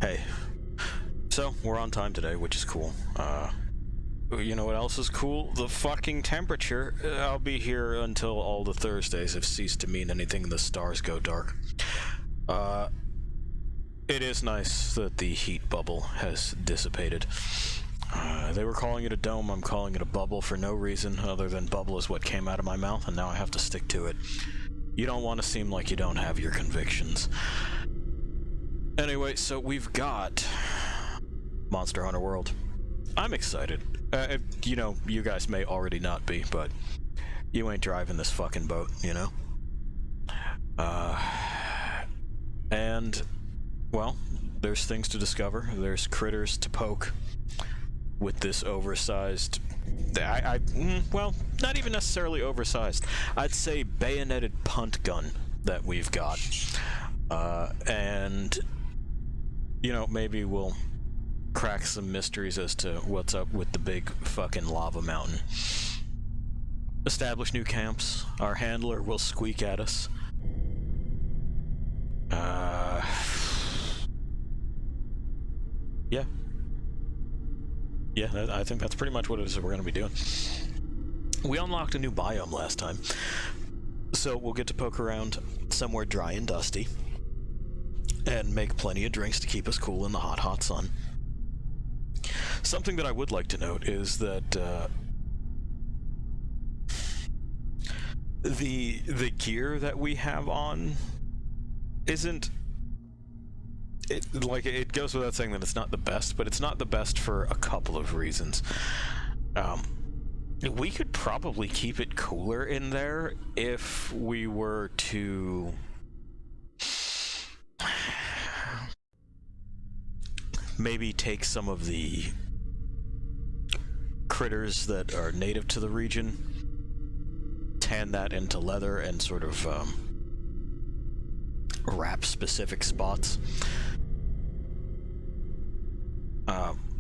Hey, so we're on time today, which is cool. You know what else is cool? The fucking temperature. I'll be here until all the Thursdays have ceased to mean anything and the stars go dark. It is nice that the heat bubble has dissipated. They were calling it a dome, I'm calling it a bubble for no reason other than bubble is what came out of my mouth, and now I have to stick to it. You don't want to seem like you don't have your convictions. Anyway, so we've got Monster Hunter World. I'm excited. You know, you guys may already not be, but you ain't driving this fucking boat, you know? And, well, there's things to discover. There's critters to poke with this oversized... well, not even necessarily oversized. I'd say bayoneted punt gun that we've got. And, you know, maybe we'll crack some mysteries as to what's up with the big fucking lava mountain. Establish new camps. Our handler will squeak at us. Yeah. Yeah, I think that's pretty much what it is that we're going to be doing. We unlocked a new biome last time, so we'll get to poke around somewhere dry and dusty, and make plenty of drinks to keep us cool in the hot, hot sun. Something that I would like to note is that the gear that we have on isn't... It goes without saying that it's not the best, but it's not the best for a couple of reasons. We could probably keep it cooler in there if we were to maybe take some of the critters that are native to the region, tan that into leather, and sort of wrap specific spots.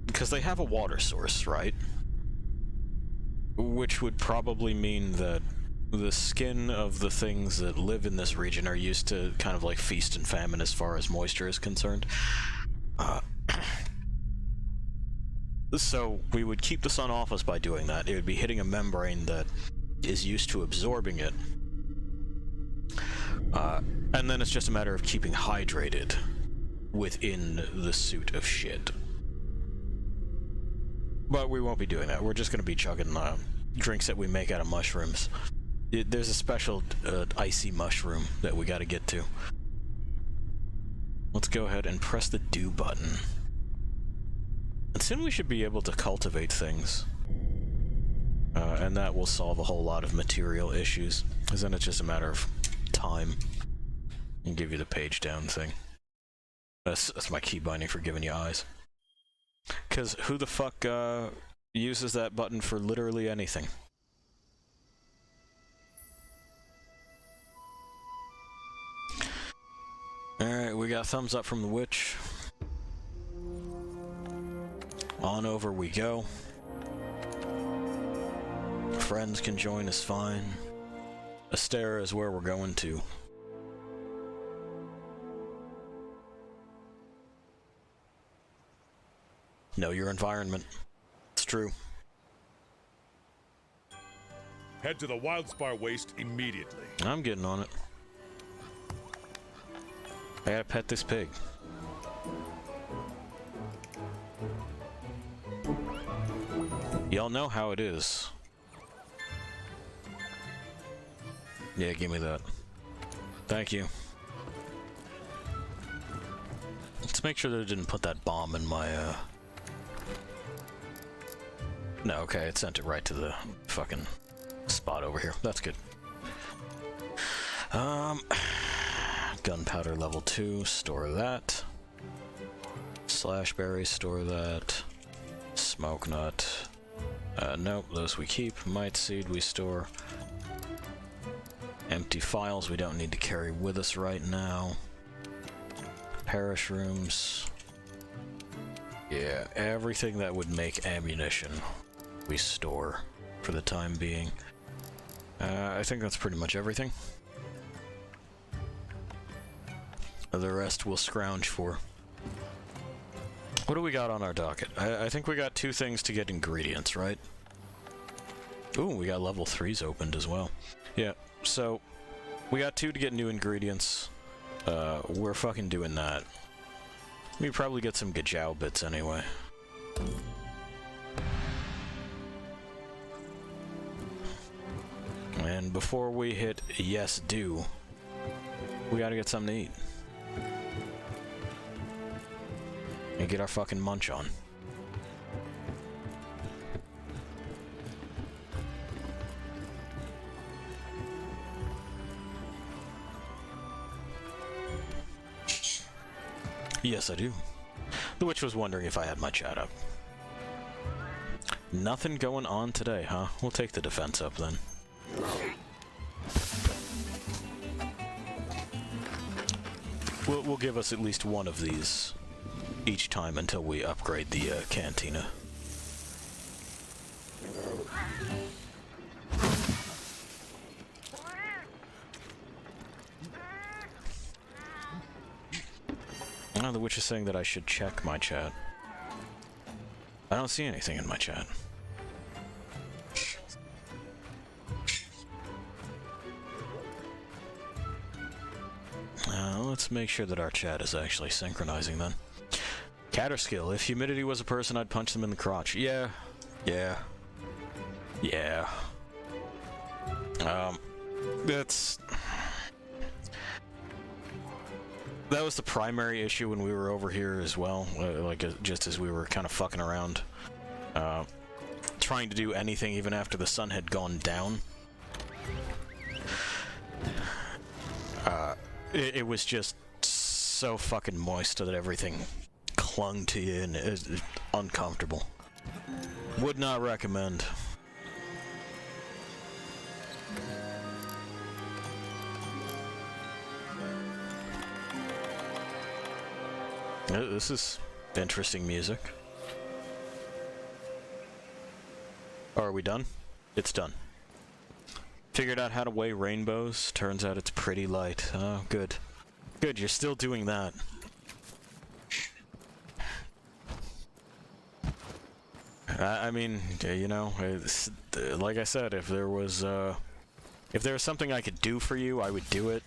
Because they have a water source, right? Which would probably mean that the skin of the things that live in this region are used to kind of like feast and famine as far as moisture is concerned. So we would keep the sun off us by doing that. It would be hitting a membrane that is used to absorbing it. And then it's just a matter of keeping hydrated within the suit of shit. But we won't be doing that. We're just going to be chugging drinks that we make out of mushrooms. There's a special icy mushroom that we got to get to. Let's go ahead and press the do button. And soon we should be able to cultivate things. And that will solve a whole lot of material issues. Because then it's just a matter of time. And give you the page down thing. That's my key binding for giving you eyes. Because who the fuck uses that button for literally anything? Alright, we got thumbs up from the witch. On over we go. Friends can join us fine. Astera is where we're going to. Know your environment. It's true. Head to the Wildspire Waste immediately. I'm getting on it. I gotta pet this pig. Y'all know how it is. Yeah, give me that. Thank you. Let's make sure that it didn't put that bomb in my, No, okay, it sent it right to the fucking spot over here. That's good. Gunpowder level 2, store that. Slashberry, store that. Smoke nut. Nope, those we keep. Might seed we store. Empty files we don't need to carry with us right now. Parish rooms. Yeah, everything that would make ammunition we store for the time being. I think that's pretty much everything. The rest we'll scrounge for. What do we got on our docket? I think we got 2 things to get ingredients, right? Ooh, we got level 3s opened as well. Yeah, so we got 2 to get new ingredients. We're fucking doing that. We probably get some Gajau bits anyway. And before we hit yes do, we gotta get something to eat. And get our fucking munch on. Yes, I do. The witch was wondering if I had my chat up. Nothing going on today, huh? We'll take the defense up then. We'll give us at least one of these each time until we upgrade the cantina. Oh, the witch is saying that I should check my chat. I don't see anything in my chat. Let's make sure that our chat is actually synchronizing then. Catterskill, if humidity was a person, I'd punch them in the crotch. Yeah. That was the primary issue when we were over here as well, just as we were kind of fucking around. Trying to do anything even after the sun had gone down. It was just so fucking moist that everything clung to you and it was uncomfortable. Would not recommend. This is interesting music. Oh, are we done? It's done. Figured out how to weigh rainbows. Turns out it's pretty light. Oh, good. Good, you're still doing that. I mean, you know, like I said, if there was something I could do for you, I would do it.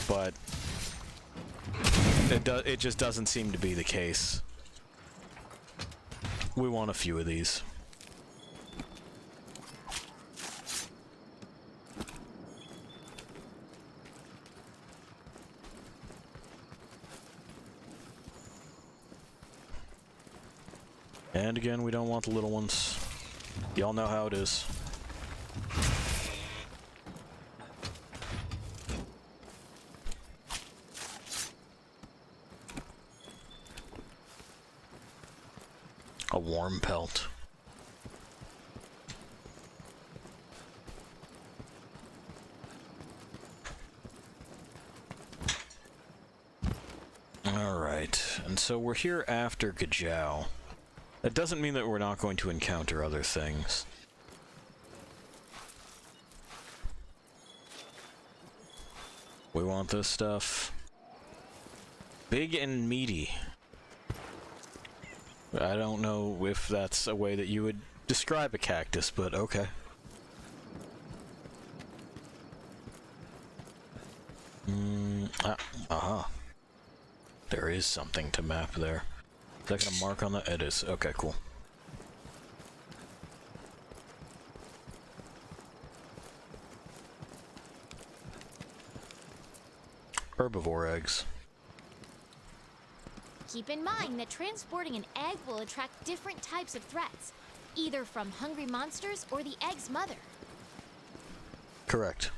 But it just doesn't seem to be the case. We want a few of these. And again, we don't want the little ones. Y'all know how it is. A warm pelt. Alright, and so we're here after Gajau. That doesn't mean that we're not going to encounter other things. We want this stuff. Big and meaty. I don't know if that's a way that you would describe a cactus, but okay. Aha. There is something to map there. Is that gonna mark on the... It is. Okay, cool. Herbivore eggs. Keep in mind that transporting an egg will attract different types of threats, either from hungry monsters or the egg's mother. Correct.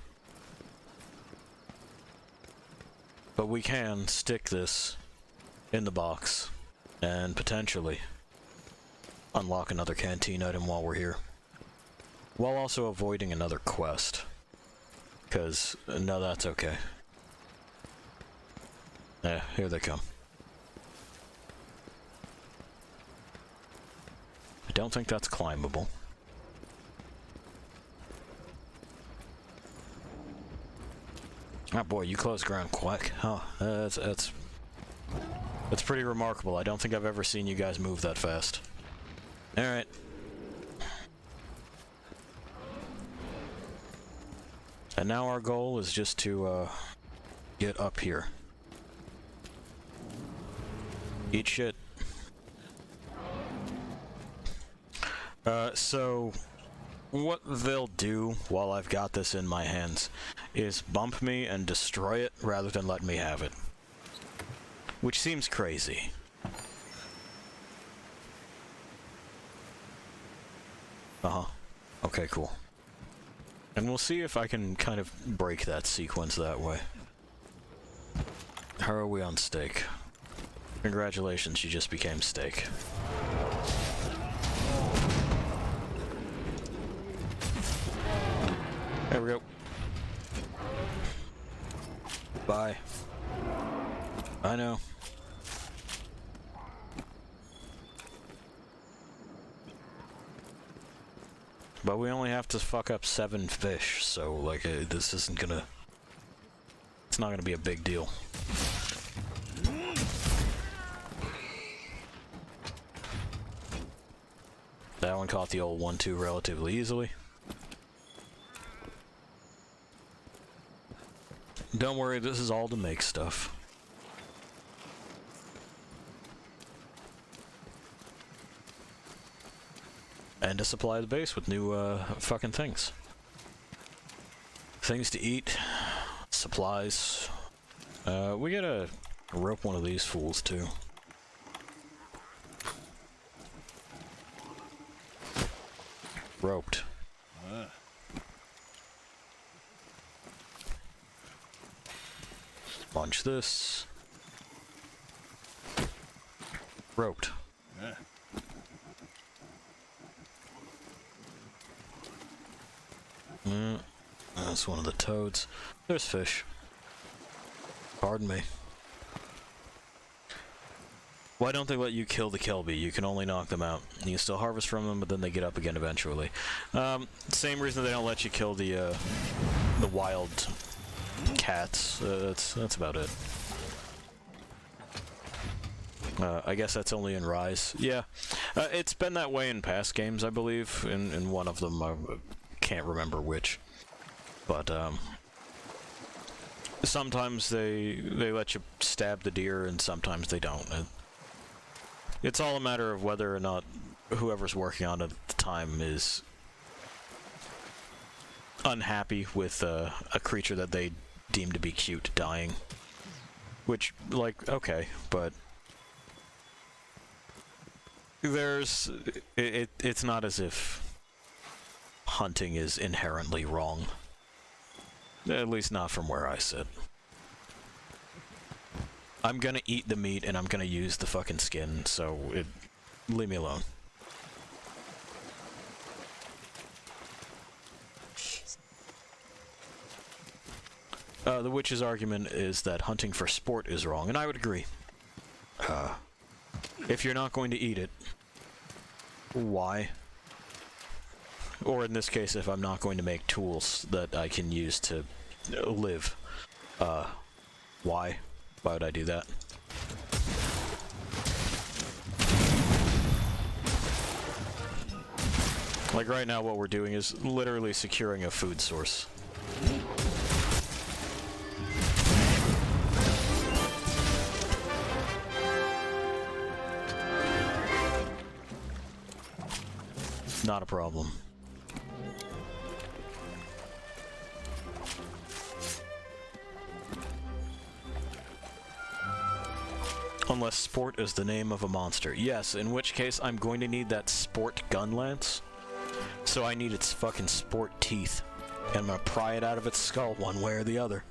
But we can stick this in the box and potentially unlock another canteen item while we're here, while also avoiding another quest. Because, no, that's okay. Yeah, here they come. I don't think that's climbable. Oh boy, you close ground quick. Huh, that's That's pretty remarkable. I don't think I've ever seen you guys move that fast. Alright. And now our goal is just to, get up here. Eat shit. So what they'll do while I've got this in my hands is bump me and destroy it rather than let me have it. Which seems crazy. Uh-huh. Okay, cool. And we'll see if I can kind of break that sequence that way. How are we on steak? Congratulations, you just became steak. There we go. Bye. I know. But we only have to fuck up 7 fish, so, like, this isn't gonna... It's not gonna be a big deal. That one caught the old 1-2 relatively easily. Don't worry, this is all to make stuff. And to supply the base with new, fucking things. Things to eat, supplies. We gotta rope one of these fools, too. Roped. Launch this. Roped. That's one of the toads. There's fish. Pardon me. Why don't they let you kill the Kelby? You can only knock them out. You can still harvest from them, but then they get up again eventually. Same reason they don't let you kill the wild cats. That's about it. I guess that's only in Rise. Yeah. It's been that way in past games, I believe. In one of them, I can't remember which. But, sometimes they let you stab the deer, and sometimes they don't. It's all a matter of whether or not whoever's working on it at the time is unhappy with a creature that they deem to be cute dying. Which, like, okay, but it's not as if hunting is inherently wrong. At least not from where I sit. I'm gonna eat the meat and I'm gonna use the fucking skin, so leave me alone. The witch's argument is that hunting for sport is wrong, and I would agree. If you're not going to eat it, why? Or in this case, if I'm not going to make tools that I can use to live, why? Why would I do that? Like right now, what we're doing is literally securing a food source. Not a problem. Unless sport is the name of a monster. Yes, in which case I'm going to need that sport gunlance. So I need its fucking sport teeth. And I'm gonna pry it out of its skull one way or the other.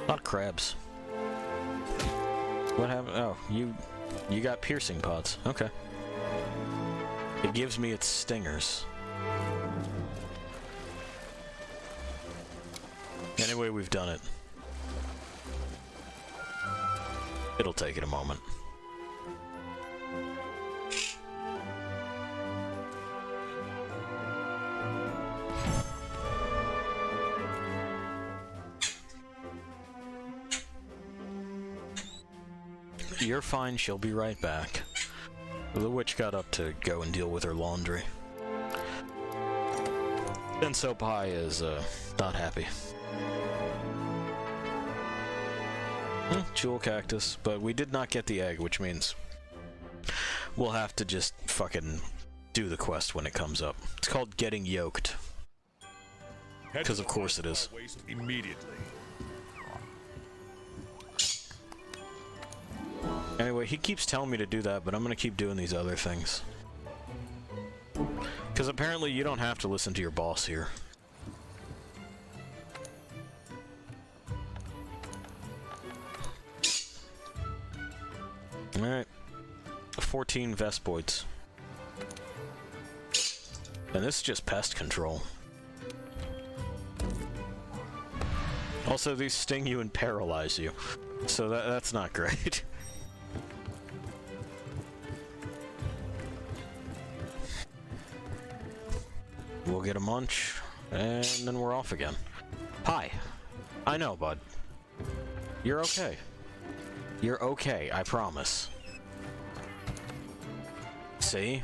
Not crabs. What happened? Oh, you got piercing pods. Okay. It gives me its stingers. Anyway, we've done it. It'll take it a moment. you're fine, she'll be right back. The witch got up to go and deal with her laundry. And so Pie is, not happy. Jewel cactus, but we did not get the egg, which means we'll have to just fucking do the quest when it comes up. It's called Getting Yoked. Because of course it is. Immediately. Anyway, he keeps telling me to do that, but I'm gonna keep doing these other things. Because apparently you don't have to listen to your boss here. Alright. 14 Vespoids. And this is just pest control. Also, these sting you and paralyze you. So that's not great. We'll get a munch, and then we're off again. Hi. I know, bud. You're okay. You're okay, I promise. See?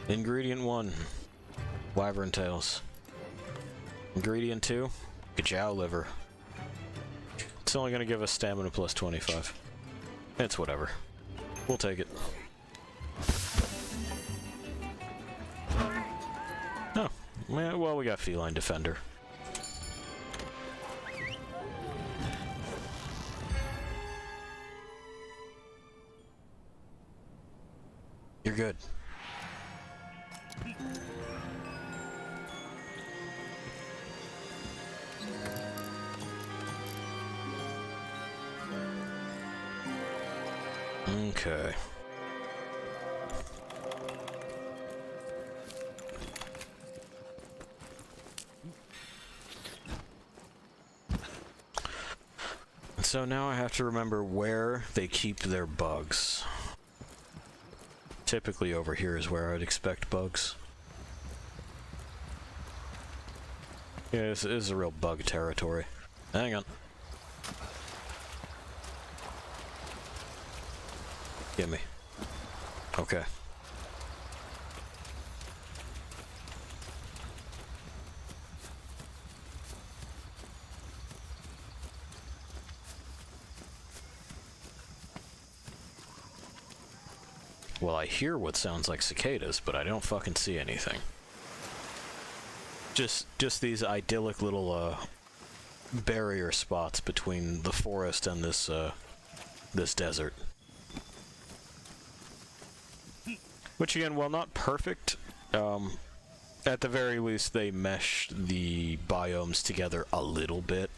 Ingredient 1. Wyvern tails. Ingredient 2. Gajau liver. It's only gonna give us stamina plus 25. It's whatever. We'll take it. Oh. Well, we got Feline Defender. You're good. Okay. So now I have to remember where they keep their bugs. Typically over here is where I'd expect bugs. Yeah, this is a real bug territory. Hang on. Gimme. Okay. Well, I hear what sounds like cicadas, but I don't fucking see anything. Just these idyllic little barrier spots between the forest and this this desert. Which again, while not perfect, at the very least they mesh the biomes together a little bit,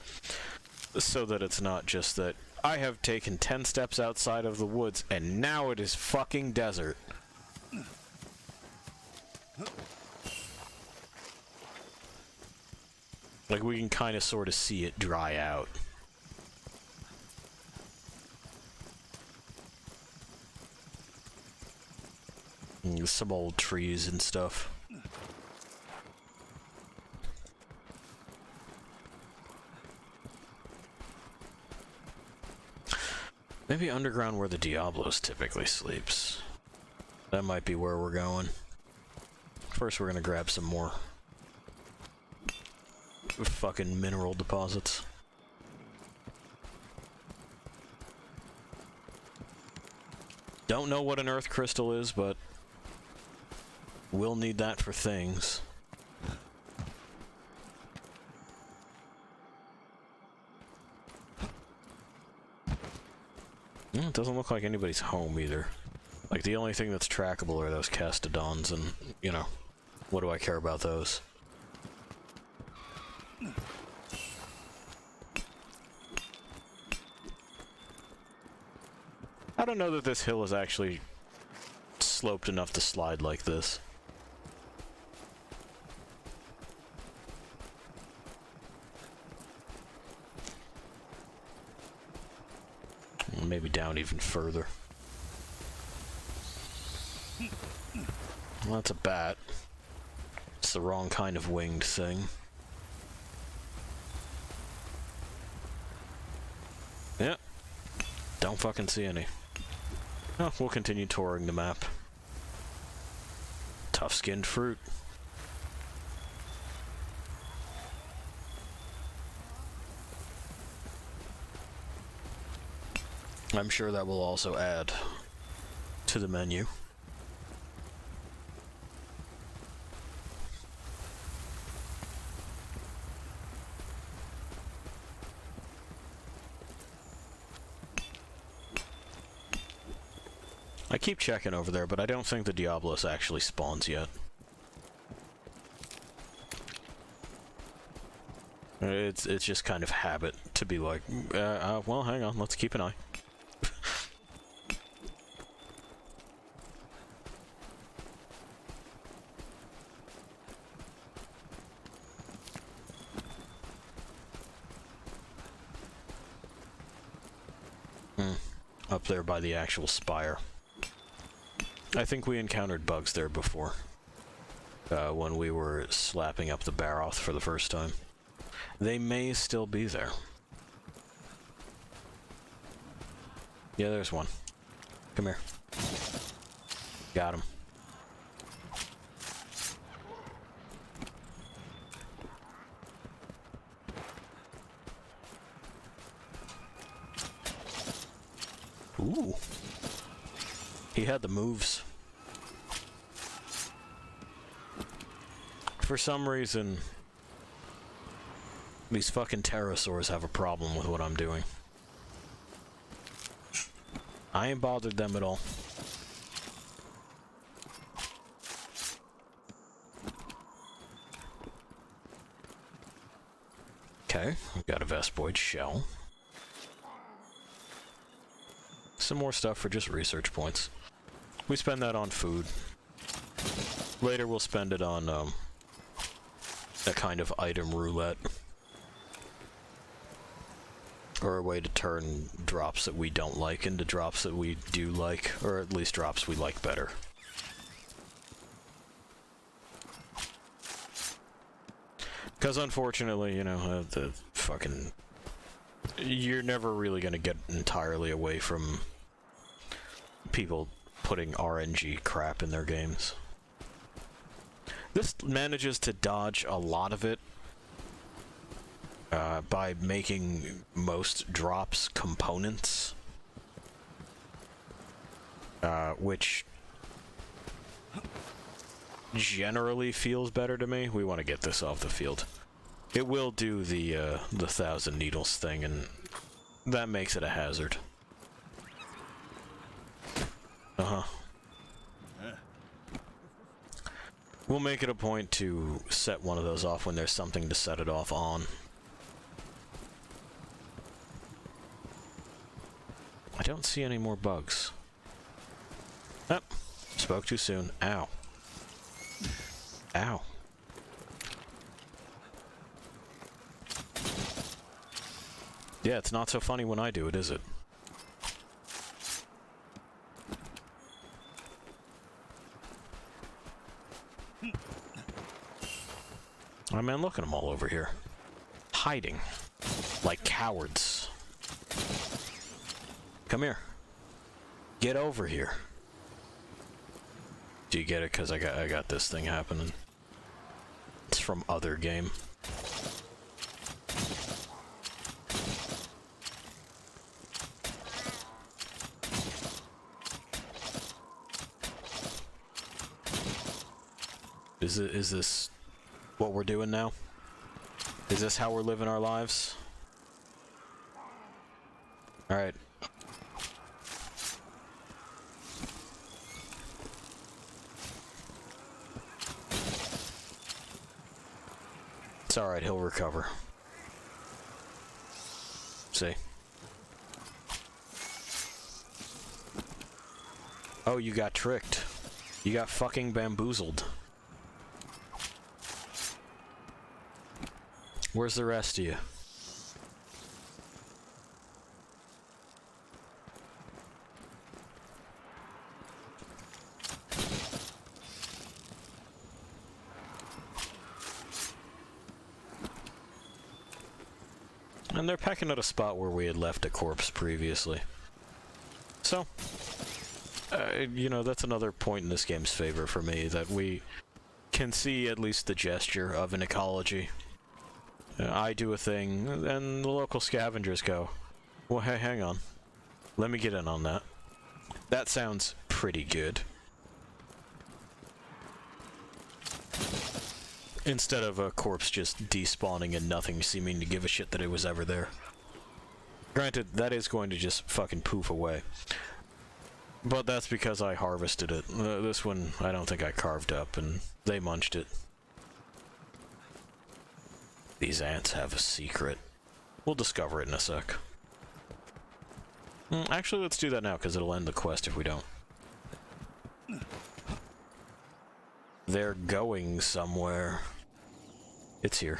so that it's not just that I have taken 10 steps outside of the woods and now it is fucking desert. Like, we can kind of sort of see it dry out. And some old trees and stuff. Maybe underground where the Diablos typically sleeps. That might be where we're going. First, we're gonna grab some more fucking mineral deposits. Don't know what an earth crystal is, but we'll need that for things. It doesn't look like anybody's home either. Like, the only thing that's trackable are those castodons, and, you know, what do I care about those? I don't know that this hill is actually sloped enough to slide like this. Maybe down even further. Well, that's a bat. It's the wrong kind of winged thing. Yeah. Don't fucking see any. Oh, we'll continue touring the map. Tough-skinned fruit. I'm sure that will also add to the menu. I keep checking over there, but I don't think the Diablos actually spawns yet. It's just kind of habit to be like, well, hang on, let's keep an eye. Up there by the actual spire. I think we encountered bugs there before. When we were slapping up the Barroth for the first time. They may still be there. Yeah, there's one. Come here. Got him. Ooh. He had the moves. For some reason, these fucking pterosaurs have a problem with what I'm doing. I ain't bothered them at all. Okay, we've got a Vespoid shell. Some more stuff for just research points. We spend that on food. Later we'll spend it on, a kind of item roulette. Or a way to turn drops that we don't like into drops that we do like, or at least drops we like better. Because unfortunately, you know, the fucking... You're never really gonna get entirely away from people putting RNG crap in their games. This manages to dodge a lot of it by making most drops components, which generally feels better to me. We want to get this off the field. It will do the 1,000 needles thing, and that makes it a hazard. We'll make it a point to set one of those off when there's something to set it off on. I don't see any more bugs. Oh, spoke too soon. Ow. Ow. Yeah, it's not so funny when I do it, is it? Oh man, look at them all over here. Hiding. Like cowards. Come here. Get over here. Do you get it? Because I got this thing happening. It's from other game. Is this what we're doing now? Is this how we're living our lives? Alright. It's alright, he'll recover. See? Oh, you got tricked. You got fucking bamboozled. Where's the rest of you? And they're pecking at a spot where we had left a corpse previously. So, you know, that's another point in this game's favor for me, that we can see at least the gesture of an ecology. I do a thing, and the local scavengers go, well, hey, hang on. Let me get in on that. That sounds pretty good. Instead of a corpse just despawning and nothing seeming to give a shit that it was ever there. Granted, that is going to just fucking poof away. But that's because I harvested it. This one, I don't think I carved up, and they munched it. These ants have a secret. We'll discover it in a sec. Actually, let's do that now, because it'll end the quest if we don't. They're going somewhere. It's here.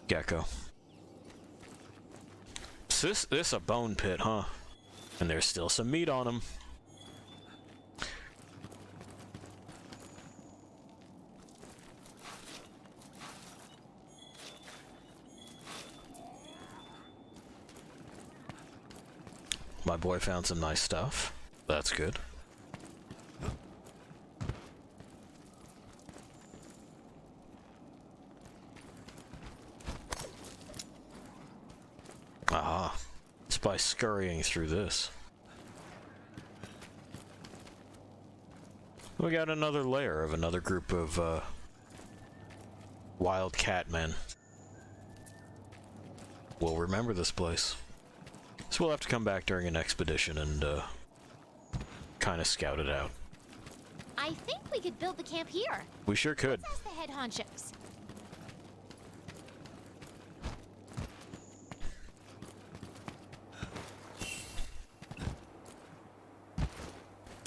Gecko. So this a bone pit, huh? And there's still some meat on them. My boy found some nice stuff. That's good. Ah, it's by scurrying through this. We got another lair of another group of wild cat men. We'll remember this place. So we'll have to come back during an expedition and kind of scout it out. I think we could build the camp here. We sure could. Let's ask the head honchos.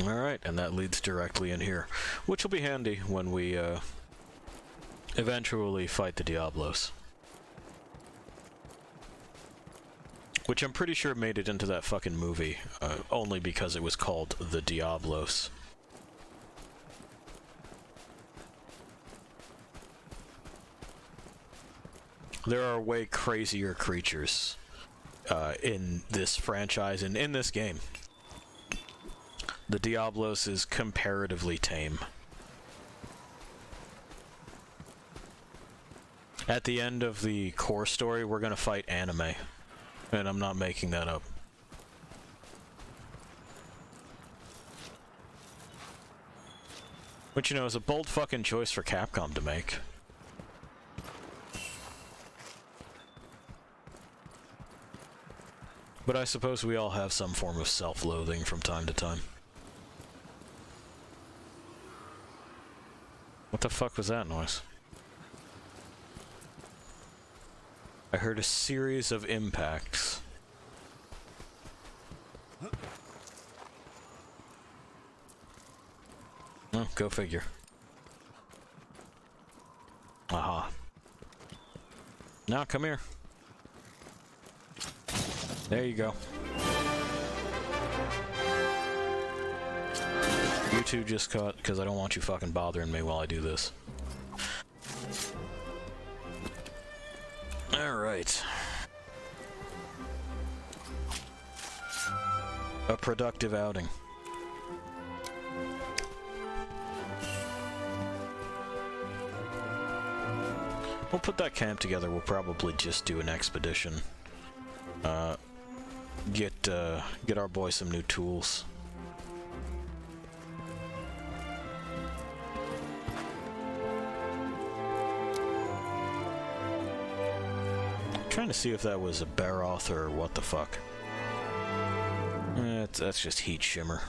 Alright, and that leads directly in here, which will be handy when we eventually fight the Diablos. Which I'm pretty sure made it into that fucking movie, only because it was called The Diablos. There are way crazier creatures in this franchise and in this game. The Diablos is comparatively tame. At the end of the core story, we're gonna fight anime. And I'm not making that up. Which, you know, is a bold fucking choice for Capcom to make. But I suppose we all have some form of self-loathing from time to time. What the fuck was that noise? I heard a series of impacts. Oh, go figure. Aha. Now, come here. There you go. You two just caught, because I don't want you fucking bothering me while I do this. Alright. A productive outing. We'll put that camp together. We'll probably just do an expedition. Get our boy some new tools. Trying to see if that was a Baroth or what the fuck. That's just heat shimmer.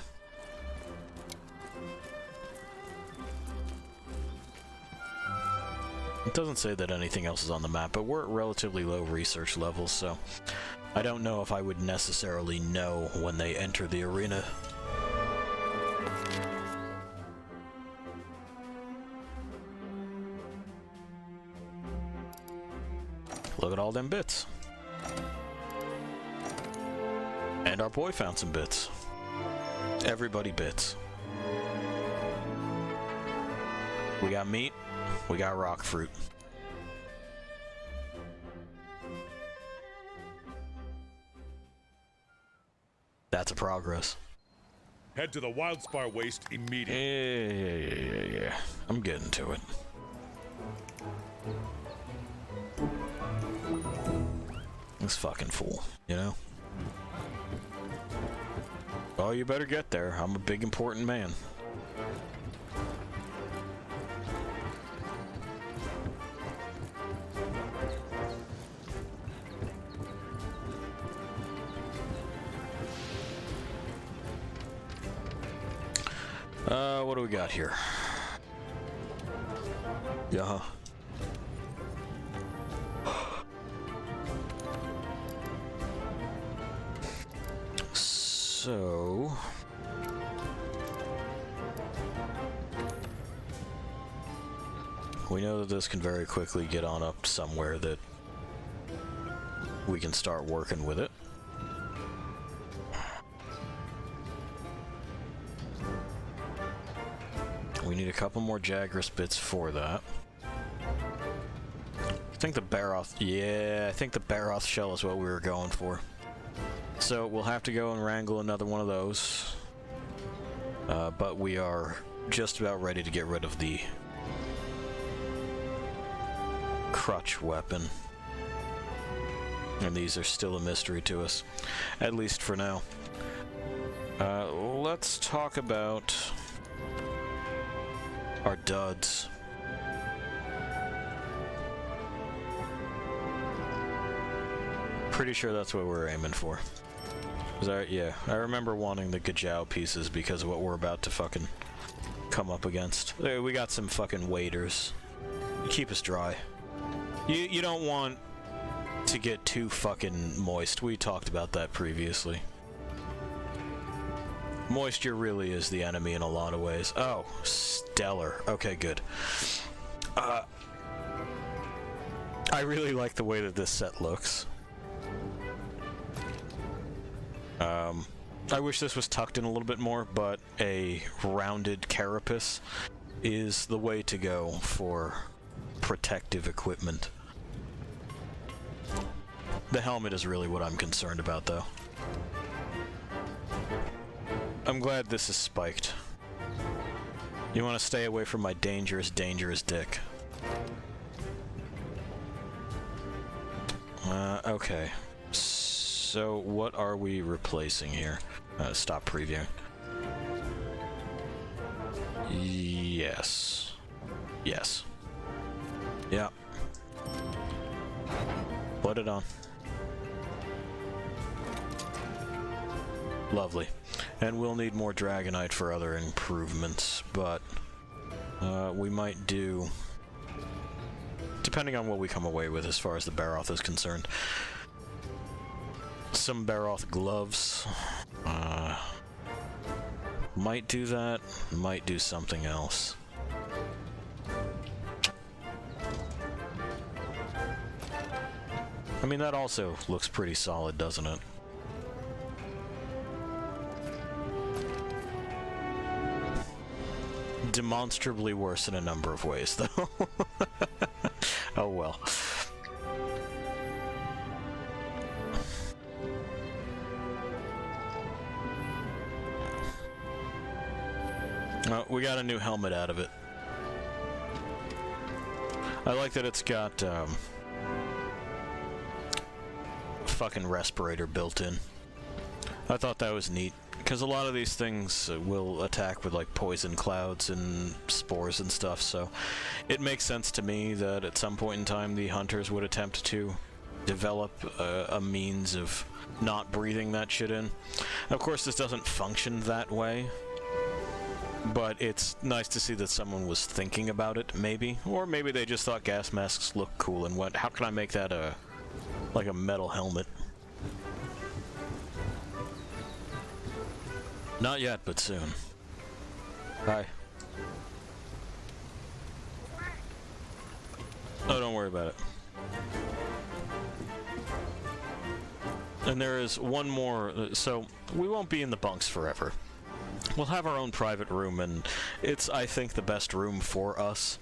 It doesn't say that anything else is on the map, but we're at relatively low research levels, so I don't know if I would necessarily know when they enter the arena. Look at all them bits. And our boy found some bits. Everybody bits. We got meat, we got rock fruit. progress. Head to the Wildspire Waste immediately. Yeah. I'm getting to it. This fucking fool, you know? Oh, you better get there. I'm a big, important man. What do we got here? Yeah. So... we know that this can very quickly get on up somewhere that we can start working with it. We need a couple more Jagras bits for that. I think the Barroth... yeah, I think the Barroth shell is what we were going for. So we'll have to go and wrangle another one of those. But we are just about ready to get rid of the crutch weapon. And these are still a mystery to us, at least for now. Let's talk about our duds. Pretty sure that's what we're aiming for. Yeah, I remember wanting the Gajau pieces because of what we're about to fucking come up against. We got some fucking waders. Keep us dry. You don't want to get too fucking moist. We talked about that previously. Moisture really is the enemy in a lot of ways. Oh, stellar. Okay, good. I really like the way that this set looks. I wish this was tucked in a little bit more, but a rounded carapace is the way to go for protective equipment. The helmet is really what I'm concerned about, though. I'm glad this is spiked. You want to stay away from my dangerous, dangerous dick. Okay. So, what are we replacing here? Stop previewing. Yes. Yes. Yeah. Put it on. Lovely. And we'll need more Dragonite for other improvements, but we might do... depending on what we come away with as far as the Barroth is concerned. Some Barroth gloves. Might do that, might do something else. I mean, that also looks pretty solid, doesn't it? Demonstrably worse in a number of ways, though. Oh well. Oh, we got a new helmet out of it. I like that it's got fucking respirator built in. I thought that was neat, because a lot of these things will attack with like poison clouds and spores and stuff, so it makes sense to me that at some point in time the hunters would attempt to develop a means of not breathing that shit in. Of course, this doesn't function that way, but it's nice to see that someone was thinking about it, maybe. Or maybe they just thought gas masks looked cool and went, how can I make that like a metal helmet? Not yet, but soon. Hi. Oh, don't worry about it. And there is one more, so we won't be in the bunks forever. We'll have our own private room, and it's, I think, the best room for us.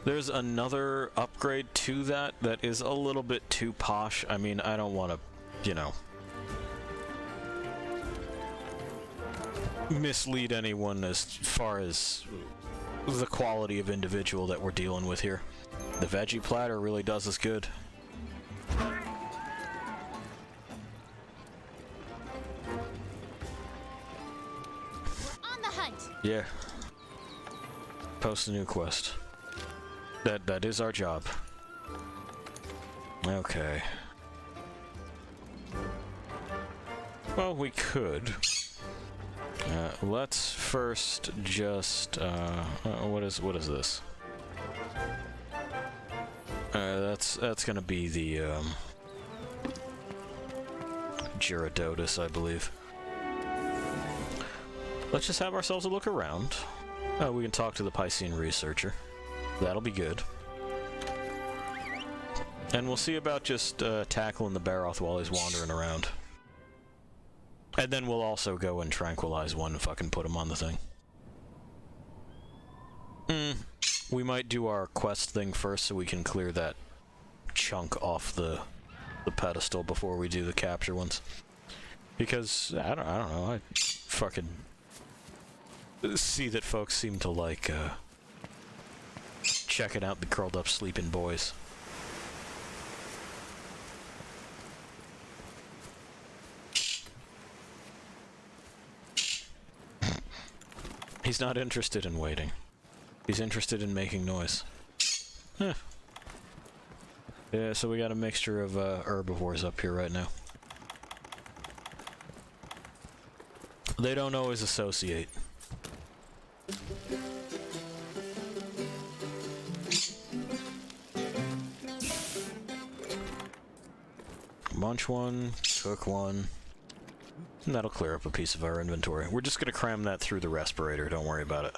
There's another upgrade to that that is a little bit too posh. I mean, I don't want to, you know... mislead anyone as far as the quality of individual that we're dealing with here. The veggie platter really does us good. On the hunt. Yeah. Post a new quest. That is our job. Okay. Well, we could. Let's first just what is this? That's gonna be the Gyaradotus, I believe. Let's just have ourselves a look around. We can talk to the Piscean researcher. That'll be good. And we'll see about just tackling the Barroth while he's wandering around. And then we'll also go and tranquilize one and fucking put him on the thing. We might do our quest thing first so we can clear that chunk off the pedestal before we do the capture ones. Because, I don't know, I fucking see that folks seem to like checking out the curled up sleeping boys. He's not interested in waiting. He's interested in making noise. Huh. Yeah, so we got a mixture of herbivores up here right now. They don't always associate. Munch one, cook one. And that'll clear up a piece of our inventory. We're just gonna cram that through the respirator, don't worry about it.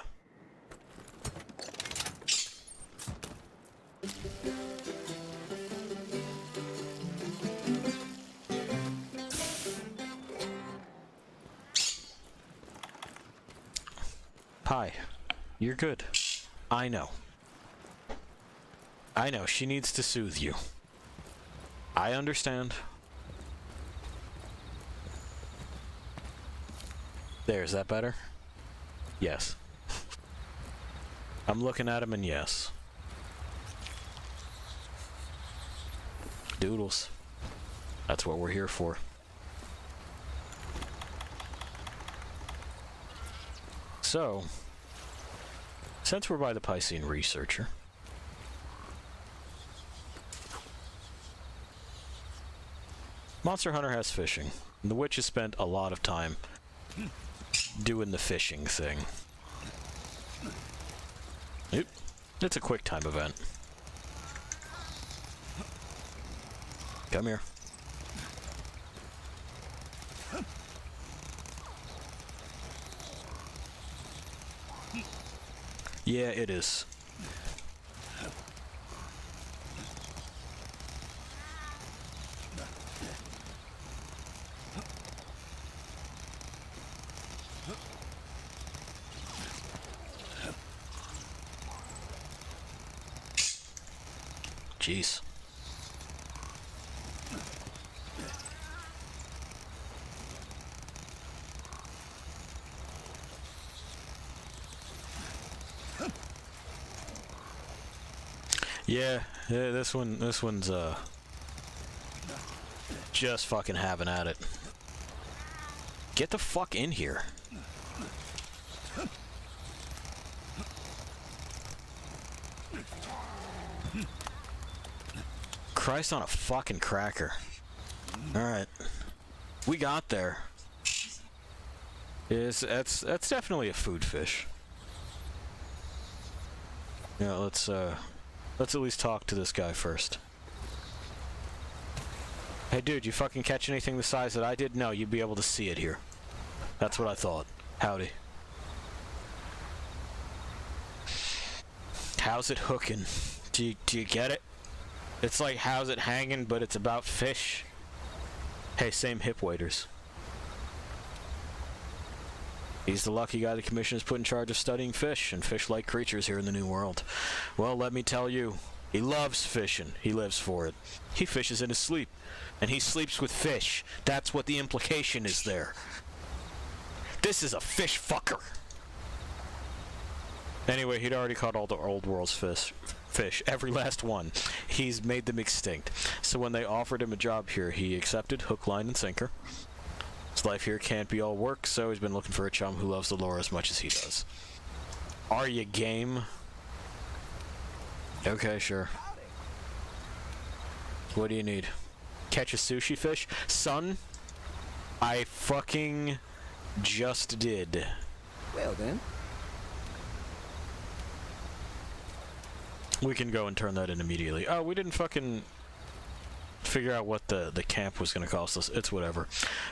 Hi. You're good. I know. I know, she needs to soothe you. I understand. There, is that better? Yes. I'm looking at him and yes. Doodles. That's what we're here for. So, since we're by the Piscean researcher, Monster Hunter has fishing. And the witch has spent a lot of time doing the fishing thing. Oop. It's a quick time event. Come here. Yeah, it is. Jeez. Yeah, this one's just fucking having at it. Get the fuck in here. Christ on a fucking cracker. Alright. We got there. That's definitely a food fish. Yeah, let's at least talk to this guy first. Hey dude, you fucking catch anything the size that I did? No, you'd be able to see it here. That's what I thought. Howdy. How's it hooking? Do you get it? It's like, how's it hanging, but it's about fish. Hey, same hip waders. He's the lucky guy the commission has put in charge of studying fish and fish-like creatures here in the New World. Well, let me tell you, he loves fishing. He lives for it. He fishes in his sleep, and he sleeps with fish. That's what the implication is there. This is a fish fucker. Anyway, he'd already caught all the old world's fish, every last one. He's made them extinct. So when they offered him a job here, he accepted hook, line, and sinker. His life here can't be all work, so he's been looking for a chum who loves the lore as much as he does. Are you game? Okay, sure. What do you need? Catch a sushi fish? Son, I fucking just did. Well then. We can go and turn that in immediately. Oh, we didn't fucking figure out what the camp was going to cost us. It's whatever.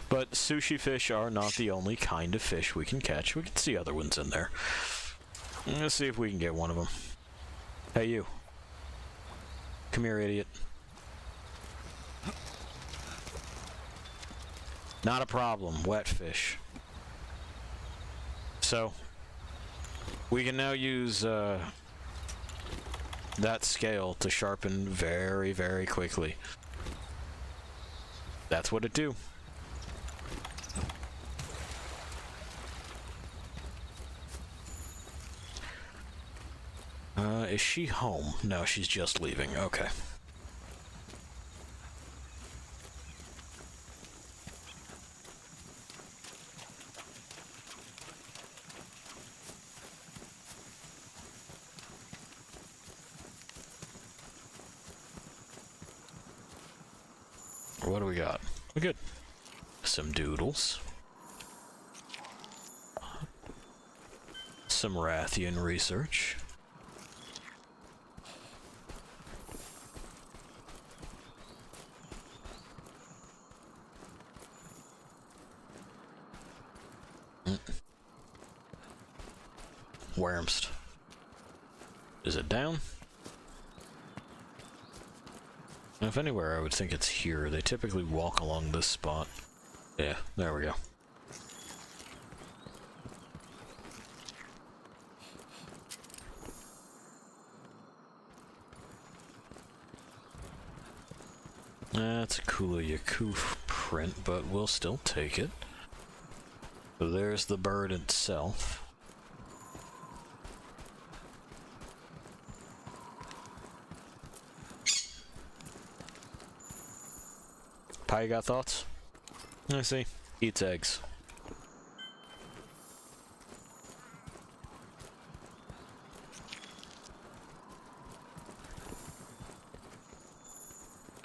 But sushi fish are not the only kind of fish we can catch. We can see other ones in there. Let's see if we can get one of them. Hey, you. Come here, idiot. Not a problem. Wet fish. So, we can now use that scale to sharpen very, very quickly. That's what it do. Is she home? No, she's just leaving. Okay. What do we got? We got some doodles. Some Rathian research. Wormst. Is it down? If anywhere, I would think it's here. They typically walk along this spot. Yeah, there we go. That's a Kula Yaku print, but we'll still take it. So there's the bird itself. Pie, you got thoughts? I see. Eats eggs.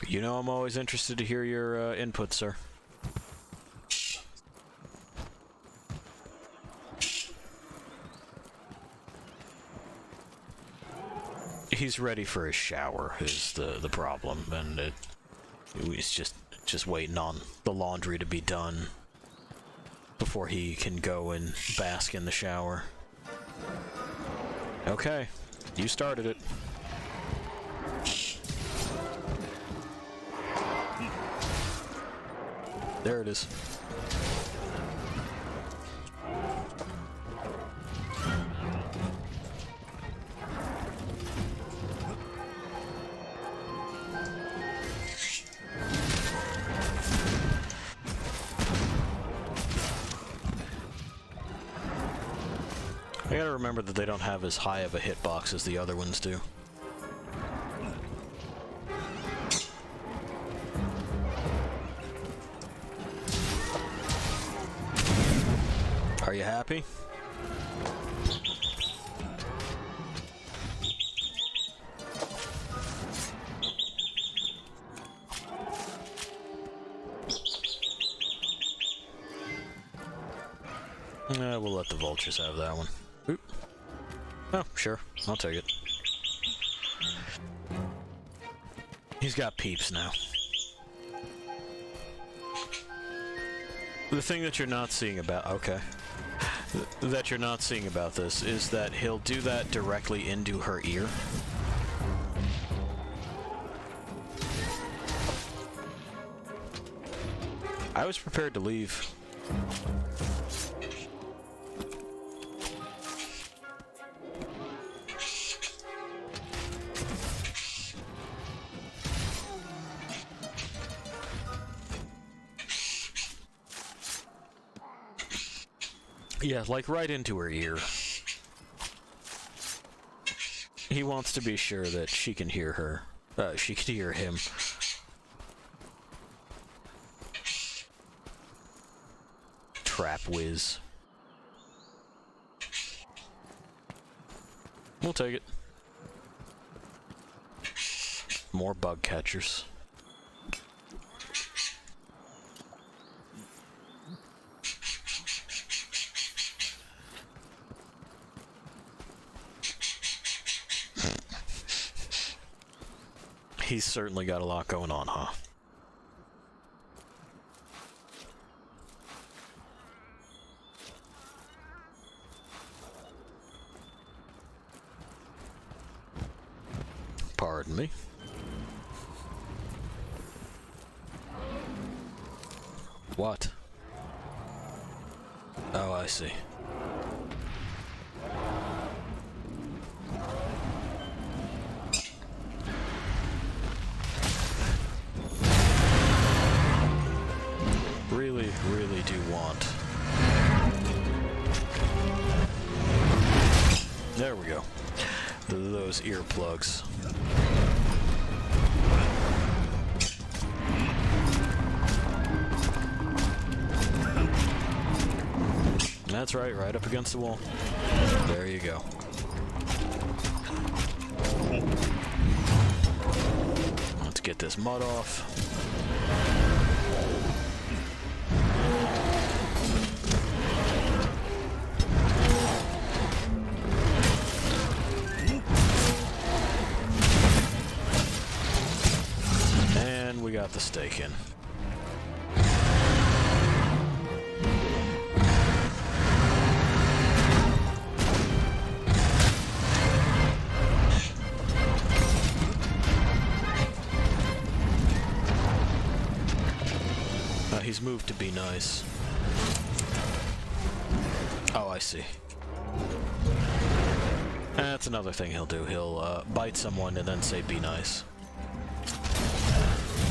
You know I'm always interested to hear your input, sir. He's ready for his shower is the problem, and he's just waiting on the laundry to be done before he can go and bask in the shower. Okay, you started it. There it is. I gotta remember that they don't have as high of a hitbox as the other ones do. Are you happy? We'll let the vultures have that one. Oop. Oh, sure. I'll take it. He's got peeps now. The thing that you're not seeing about... Okay. That you're not seeing about this is that he'll do that directly into her ear. I was prepared to leave. Yeah, like right into her ear. He wants to be sure that she can hear her. She can hear him. Trap whiz. We'll take it. More bug catchers. He's certainly got a lot going on, huh? Pardon me. What? Oh, I see. Really, really do want. There we go. Those earplugs. That's right, right up against the wall. There you go. Let's get this mud off. And we got the steak in. He's moved to be nice. Oh, I see. That's another thing he'll do. He'll bite someone and then say, be nice.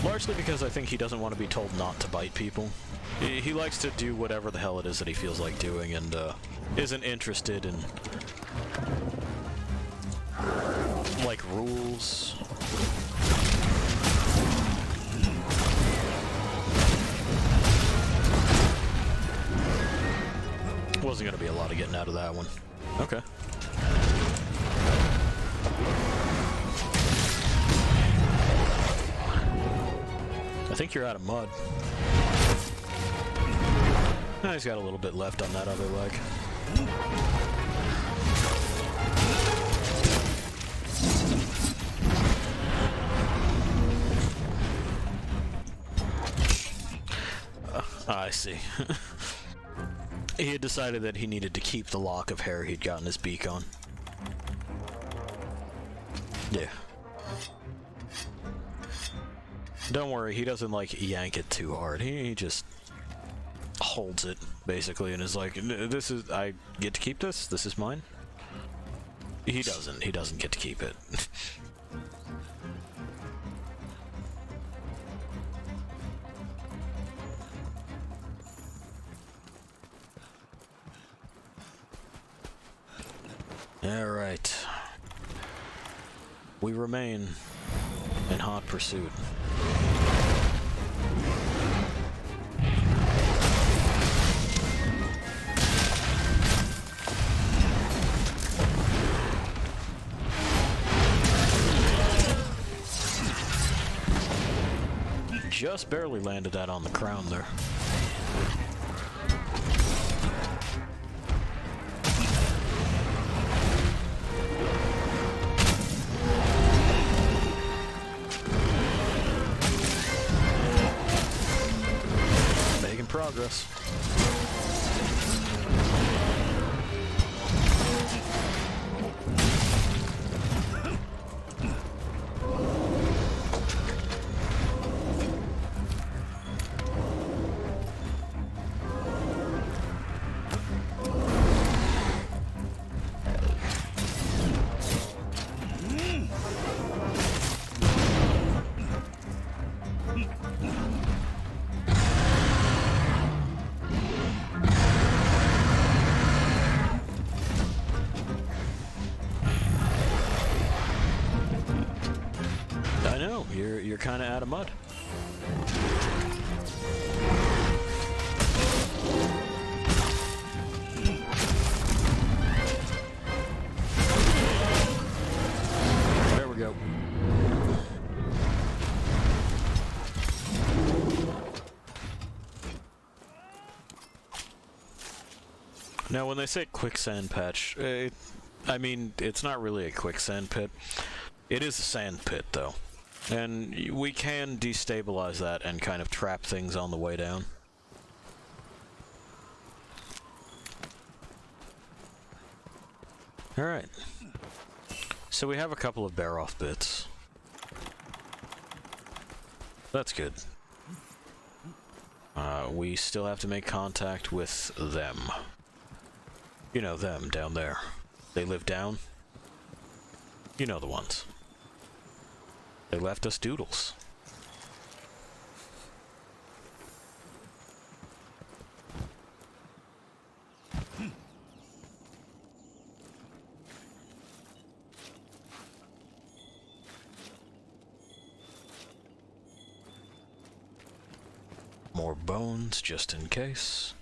Largely because I think he doesn't want to be told not to bite people. He likes to do whatever the hell it is that he feels like doing and isn't interested in, like, rules. Wasn't gonna be a lot of getting out of that one. Okay. I think you're out of mud. He's got a little bit left on that other leg. I see. He had decided that he needed to keep the lock of hair he'd gotten his beak on. Yeah. Don't worry, he doesn't, like, yank it too hard. He just holds it, basically, and is like, this is, I get to keep this? This is mine? He doesn't get to keep it. Alright. We remain in hot pursuit. Just barely landed that on the crown there. Making progress. go. You're kind of out of mud. There we go. Now, when they say quicksand patch, I mean, it's not really a quicksand pit. It is a sand pit, though. And we can destabilize that and kind of trap things on the way down. Alright. So we have a couple of bear-off bits. That's good. We still have to make contact with them. You know them down there. They live down. You know the ones. They left us doodles. More bones, just in case.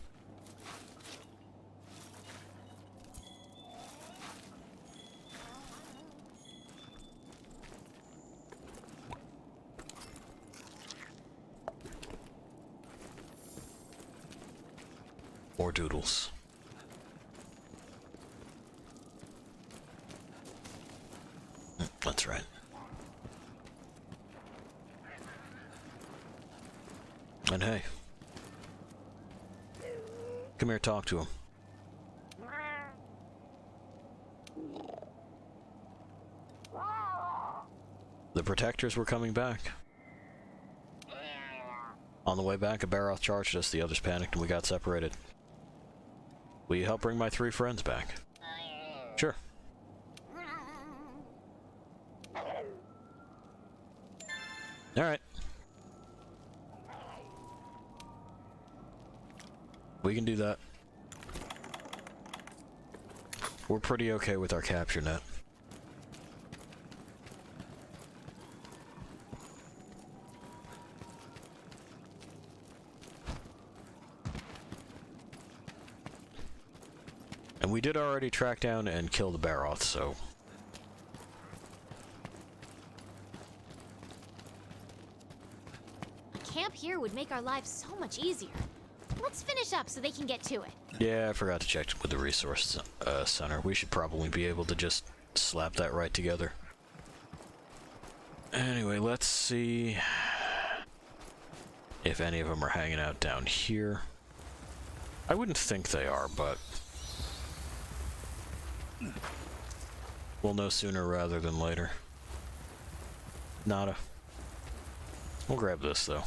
More doodles. That's right. And hey. Come here, talk to him. The protectors were coming back. On the way back, a Barroth charged us, the others panicked, and we got separated. Will you help bring my 3 friends back? Sure. Alright. We can do that. We're pretty okay with our capture net. And we did already track down and kill the Barroth, so... Camp here would make our lives so much easier. Let's finish up so they can get to it. Yeah, I forgot to check with the resource center. We should probably be able to just slap that right together. Anyway, let's see if any of them are hanging out down here. I wouldn't think they are, but we'll know sooner rather than later. Nada. We'll grab this, though.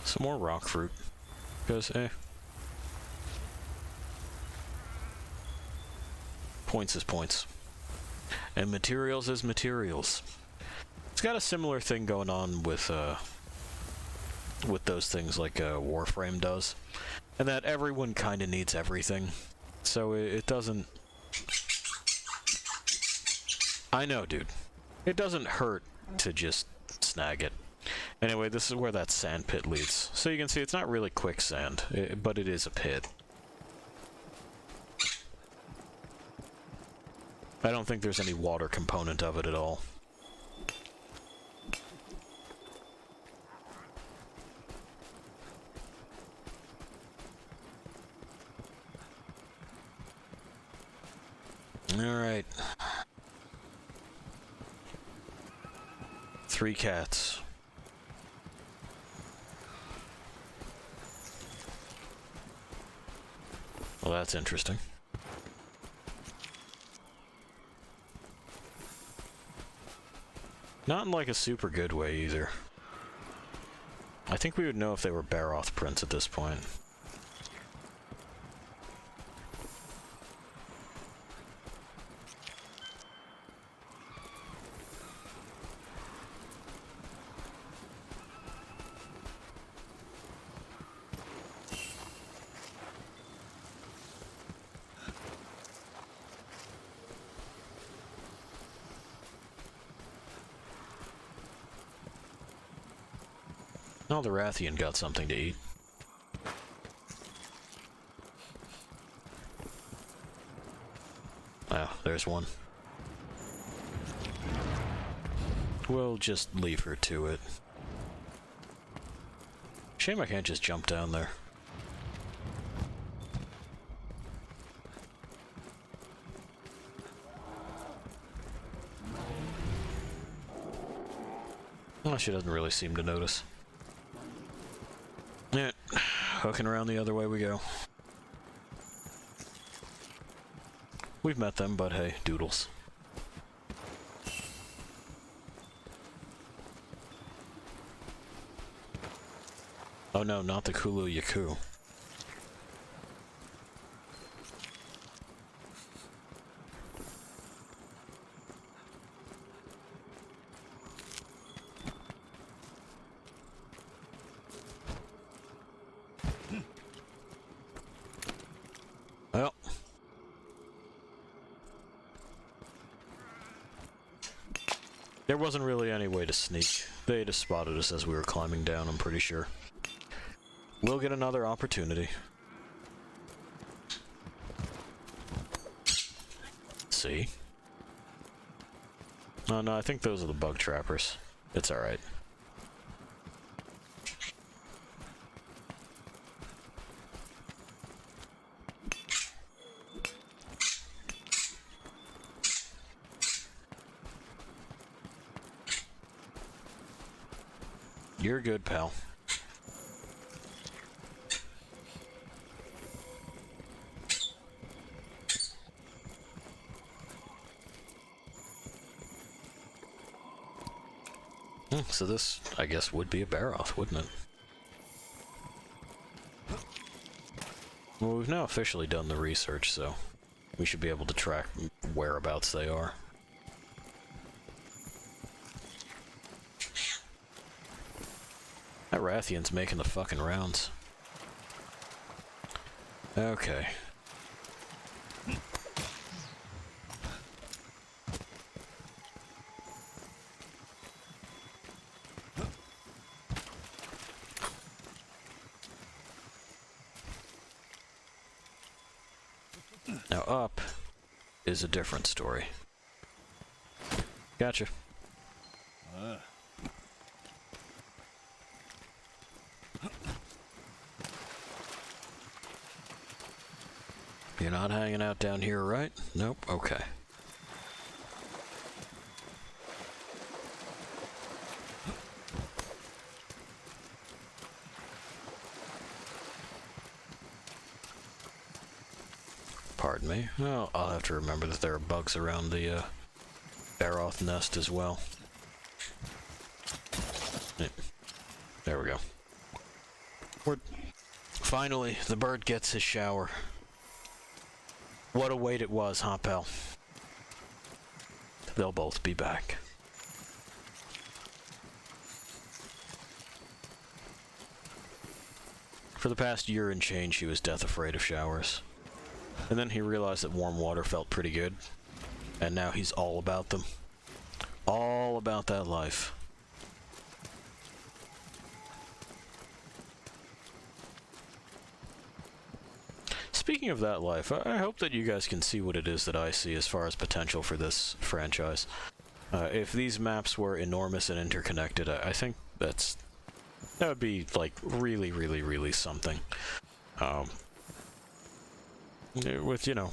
Some more rock fruit. Because, points is points. And materials is materials. It's got a similar thing going on with those things like Warframe does. And that everyone kind of needs everything. So it doesn't... I know, dude. It doesn't hurt to just snag it. Anyway, this is where that sand pit leads. So you can see it's not really quicksand, but it is a pit. I don't think there's any water component of it at all. Alright. 3 cats. Well, that's interesting. Not in like a super good way either. I think we would know if they were Barroth prints at this point. Oh, the Rathian got something to eat. Ah, there's one. We'll just leave her to it. Shame I can't just jump down there. Well, she doesn't really seem to notice. Yeah, hooking around the other way we go. We've met them, but hey, doodles. Oh no, not the Kulu Yaku. Well. There wasn't really any way to sneak. They just spotted us as we were climbing down, I'm pretty sure. We'll get another opportunity. See? Oh no, I think those are the bug trappers. It's alright. You're good, pal. So this, I guess, would be a Barroth, wouldn't it? Well, we've now officially done the research, so we should be able to track whereabouts they are. That Rathian's making the fucking rounds. Okay. Now up is a different story. Gotcha. You're not hanging out down here, right? Nope. Okay. Pardon me. Well, I'll have to remember that there are bugs around the Barroth nest as well. There we go. Finally, the bird gets his shower. What a wait it was, huh, pal? They'll both be back. For the past year and change, he was death afraid of showers. And then he realized that warm water felt pretty good. And now he's all about them. All about that life. Speaking of that life, I hope that you guys can see what it is that I see as far as potential for this franchise. If these maps were enormous and interconnected, I think that would be, like, really, really, really something. With, you know,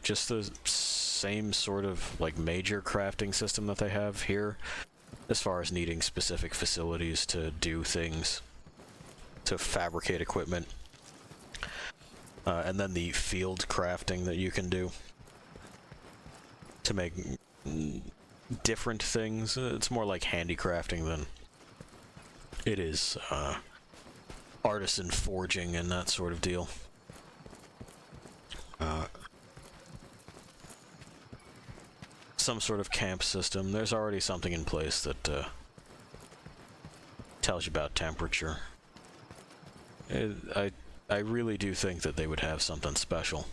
just the same sort of, like, major crafting system that they have here, as far as needing specific facilities to do things, to fabricate equipment. And then the field crafting that you can do to make different things. It's more like handicrafting than it is artisan forging and that sort of deal. Some sort of camp system. There's already something in place that tells you about temperature. I really do think that they would have something special.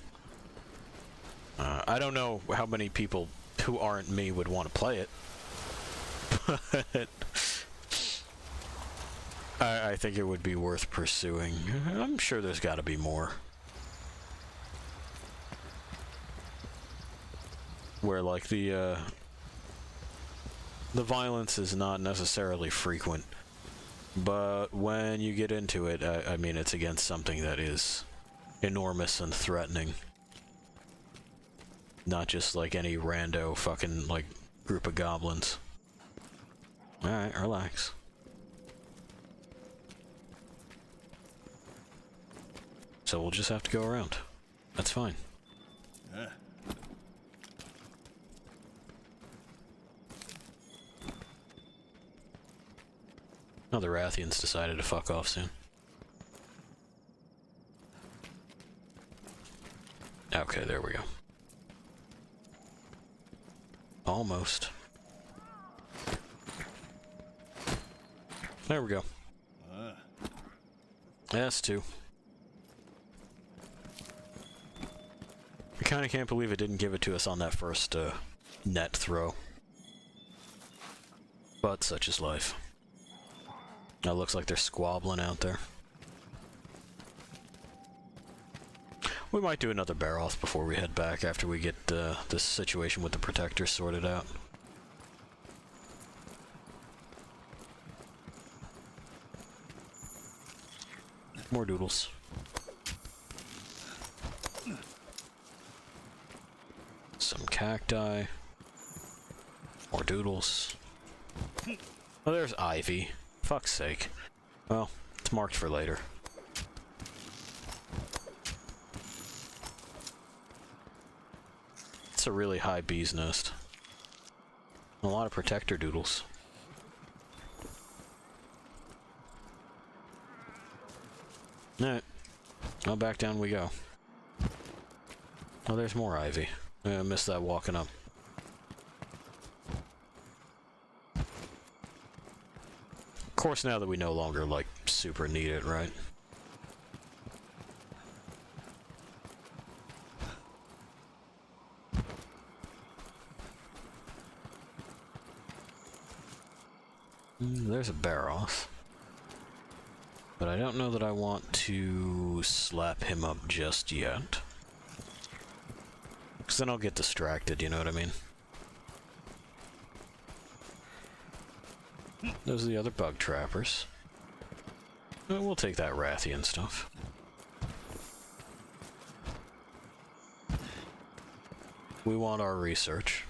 I don't know how many people who aren't me would want to play it, but I think it would be worth pursuing. I'm sure there's got to be more. Where, like, the violence is not necessarily frequent. But when you get into it, I mean, it's against something that is enormous and threatening. Not just, like, any rando fucking, like, group of goblins. Alright, relax. So we'll just have to go around. That's fine. Oh, the Rathians decided to fuck off soon. Okay, there we go. Almost. There we go. S2. I kinda can't believe it didn't give it to us on that first, net throw. But such is life. Now it looks like they're squabbling out there. We might do another bear-off before we head back after we get, this situation with the protectors sorted out. More doodles. Some cacti. More doodles. Oh, there's ivy. Fuck's sake. Well, it's marked for later. It's a really high bee's nest. A lot of protector doodles. Alright. Well, back down we go. Oh, there's more ivy. I missed that walking up. Of course, now that we no longer, like, super need it, right? There's a bear-off. But I don't know that I want to slap him up just yet. Because then I'll get distracted, you know what I mean? Those are the other bug trappers. We'll take that Rathian stuff. We want our research.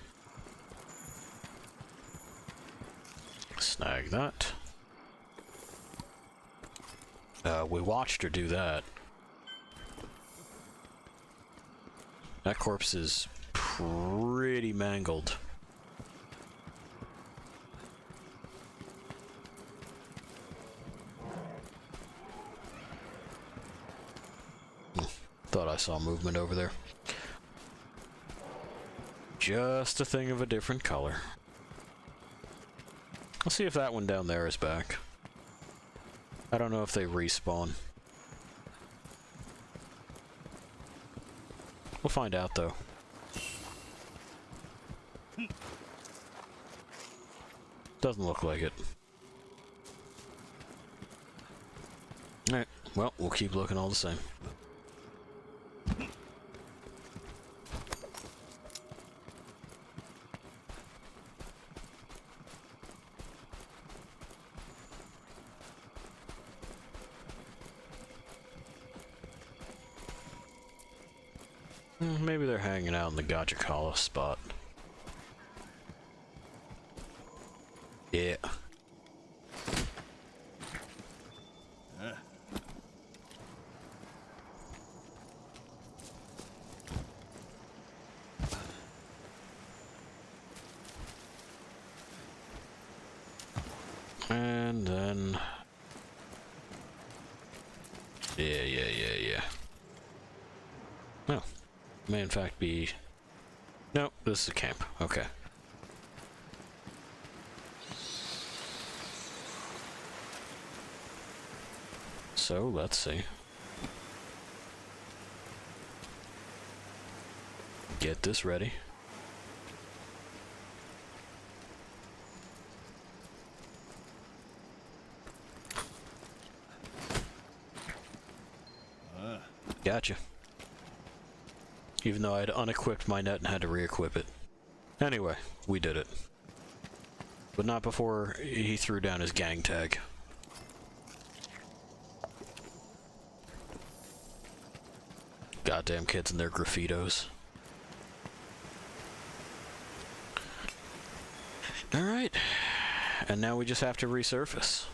Snag that. We watched her do that. That corpse is pretty mangled. Thought I saw movement over there. Just a thing of a different color. I'll see if that one down there is back. I don't know if they respawn. We'll find out, though. Doesn't look like it. Alright, well, we'll keep looking all the same. Maybe they're hanging out in the Gajikala spot. Yeah. And then... Yeah. No. May in fact be... No, this is a camp. Okay. So, let's see. Get this ready. Gotcha. Even though I had unequipped my net and had to re-equip it. Anyway, we did it. But not before he threw down his gang tag. Goddamn kids and their graffitos. Alright. And now we just have to resurface.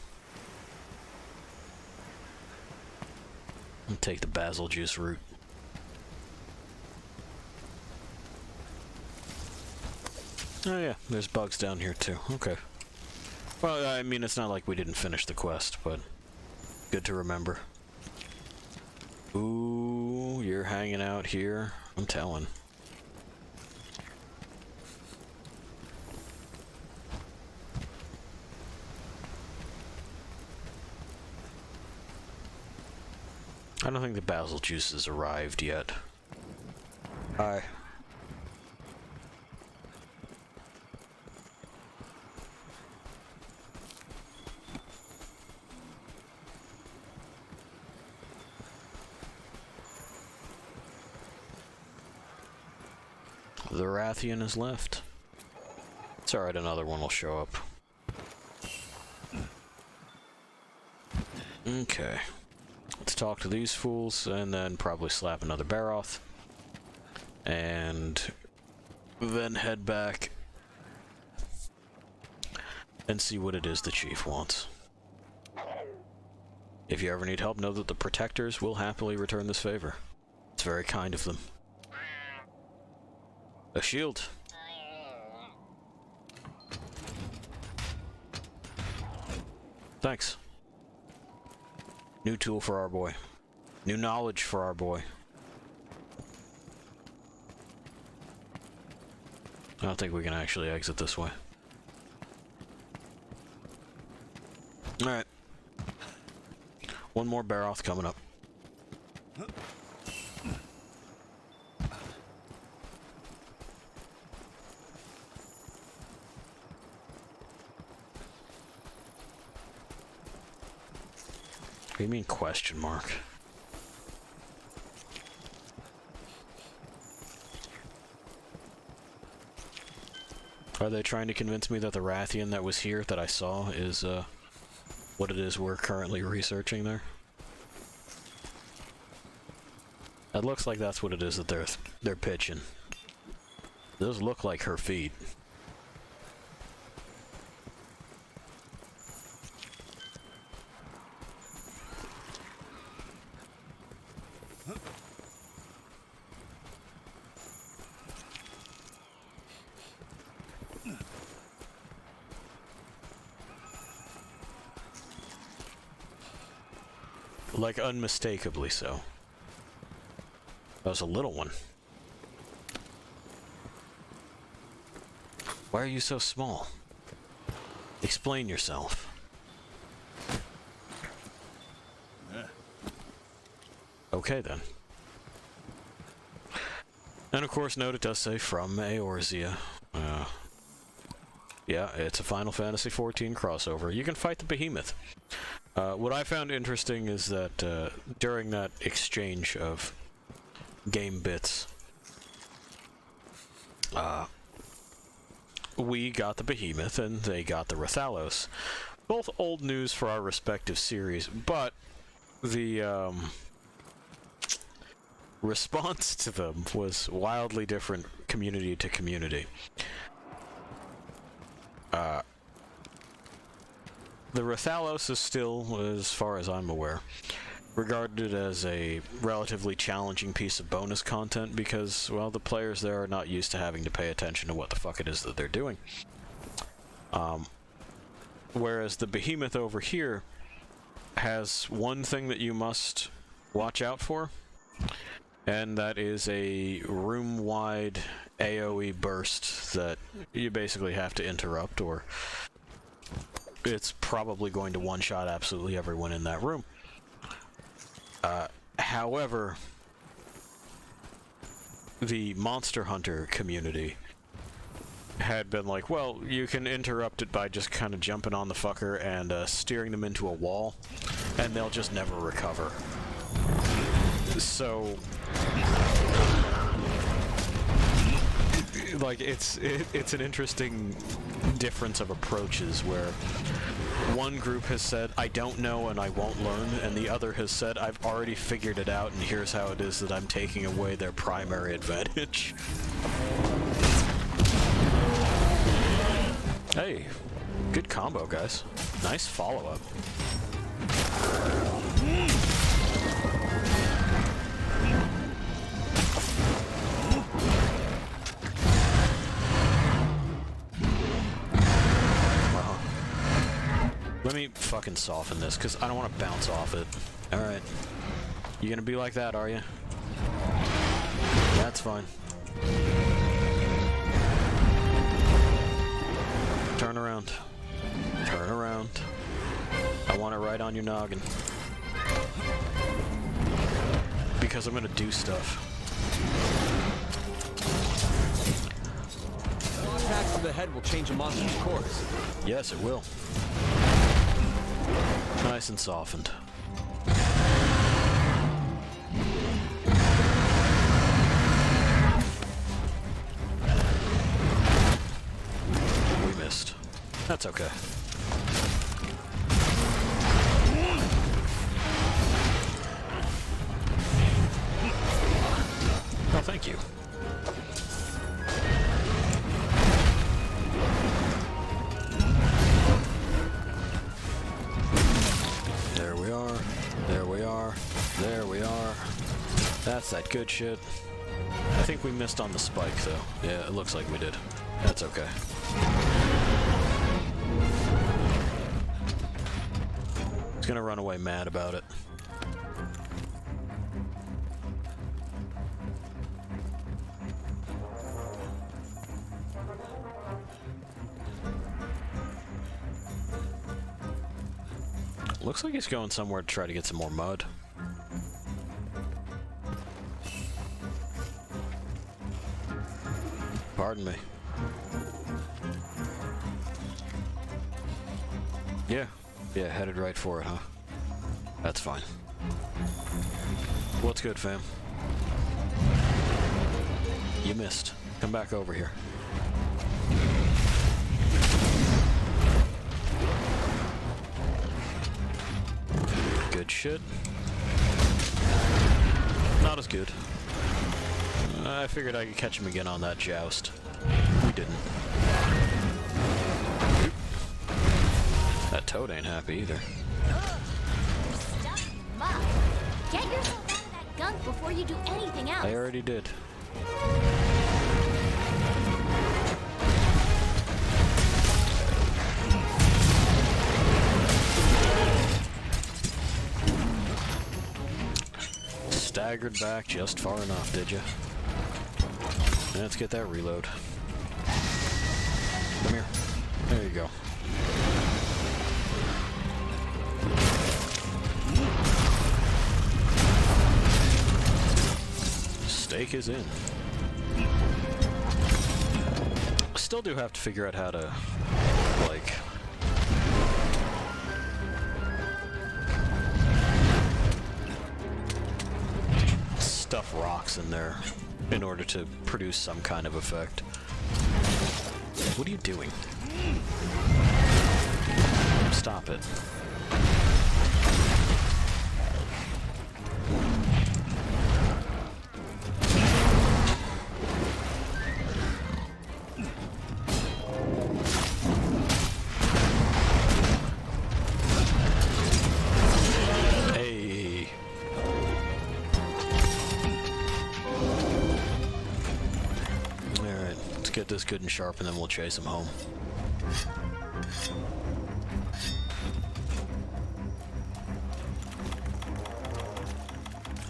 And take the basil juice route. Oh yeah, there's bugs down here too. Okay. Well, I mean, it's not like we didn't finish the quest, but good to remember. Ooh, you're hanging out here. I'm telling. I don't think the basil juice has arrived yet. Hi. The Rathian is left. It's alright, another one will show up. Okay. Let's talk to these fools, and then probably slap another Baroth. And then head back and see what it is the chief wants. If you ever need help, know that the Protectors will happily return this favor. It's very kind of them. A shield. Thanks. New tool for our boy. New knowledge for our boy. I don't think we can actually exit this way. Alright. One more Baroth coming up. What do you mean question mark? Are they trying to convince me that the Rathian that was here that I saw is what it is we're currently researching there? It looks like that's what it is that they're pitching. Those look like her feet. Like, unmistakably so. That was a little one. Why are you so small? Explain yourself. Okay, then. And of course, note it does say from Eorzea. Yeah, it's a Final Fantasy XIV crossover. You can fight the behemoth. What I found interesting is that during that exchange of game bits, we got the behemoth and they got the Rathalos. Both old news for our respective series, but the response to them was wildly different community to community. The Rathalos is still, as far as I'm aware, regarded as a relatively challenging piece of bonus content because, well, the players there are not used to having to pay attention to what the fuck it is that they're doing. Whereas the behemoth over here has one thing that you must watch out for, and that is a room-wide AoE burst that you basically have to interrupt, or it's probably going to one-shot absolutely everyone in that room. However, the Monster Hunter community had been like, well, you can interrupt it by just kind of jumping on the fucker and steering them into a wall, and they'll just never recover. So, like, it's an interesting difference of approaches where one group has said, I don't know and I won't learn, and the other has said, I've already figured it out and here's how it is that I'm taking away their primary advantage. Hey, good combo, guys. Nice follow-up. Let me fucking soften this, because I don't want to bounce off it. Alright. You gonna be like that, are you? That's fine. Turn around. Turn around. I want it right on your noggin. Because I'm gonna do stuff. Attacks to the head will change a monster's course. Yes, it will. Nice and softened. We missed. That's okay. Oh, thank you. There we are. There we are. There we are. That's that good shit. I think we missed on the spike, though. Yeah, it looks like we did. That's okay. He's gonna run away mad about it. Looks like he's going somewhere to try to get some more mud. Pardon me. Yeah, headed right for it, huh? That's fine. What's good, fam? You missed. Come back over here. Good shit. Not as good. I figured I could catch him again on that joust. We didn't. Oop. That toad ain't happy either. Stuff muck. Get yourself out of that gunk before you do anything else. I already did. Staggered back just far enough, did you? Let's get that reload. Come here. There you go. Steak is in. Still do have to figure out how to, like, stuff rocks in there in order to produce some kind of effect. What are you doing? Stop it. Get this good and sharp and then we'll chase him home.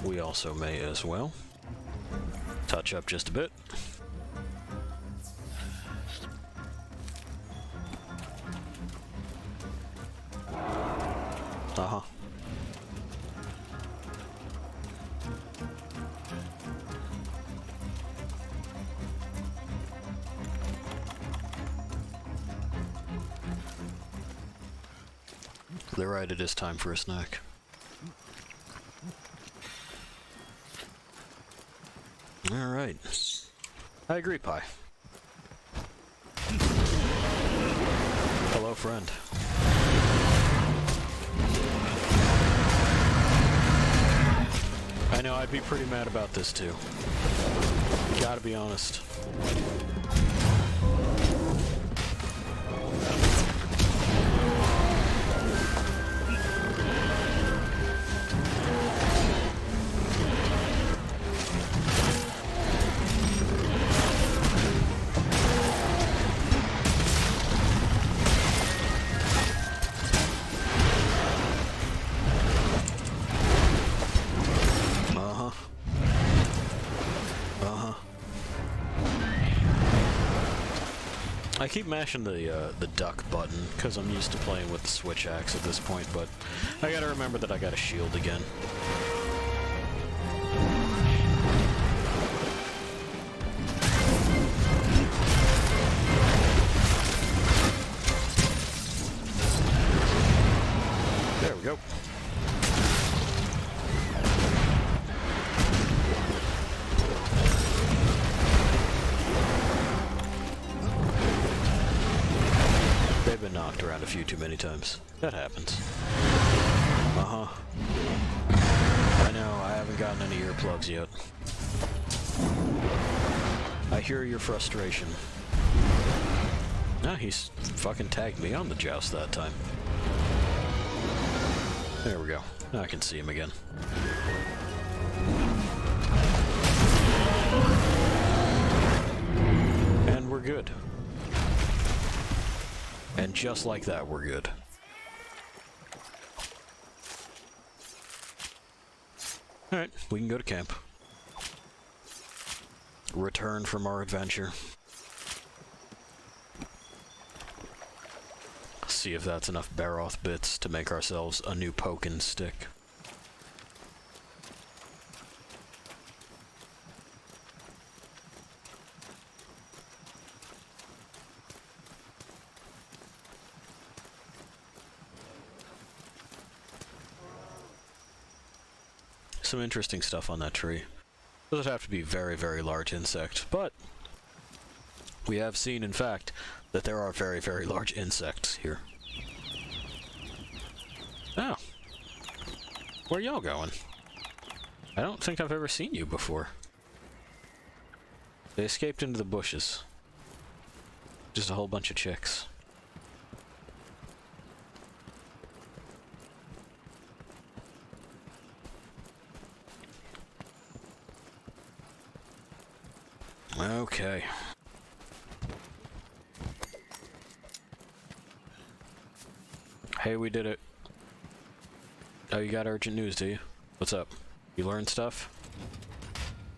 We also may as well touch up just a bit. Uh-huh. They're right, it is time for a snack. Alright. I agree, Pi. Hello, friend. I know, I'd be pretty mad about this, too. Gotta be honest. I keep mashing the duck button because I'm used to playing with the switch axe at this point, but I gotta remember that I gotta shield again. There we go. Been knocked around a few too many times. That happens. I know, I haven't gotten any earplugs yet. I hear your frustration. Nah, he's fucking tagged me on the joust that time. There we go. Now I can see him again. And we're good. And just like that, we're good. Alright, we can go to camp. Return from our adventure. See if that's enough Barroth bits to make ourselves a new pokin' stick. Some interesting stuff on that tree. Doesn't have to be very, very large insect, but we have seen, in fact, that there are very, very large insects here. Oh. Where y'all going? I don't think I've ever seen you before. They escaped into the bushes. Just a whole bunch of chicks. Okay. Hey, we did it. Oh, you got urgent news, do you? What's up? You learned stuff?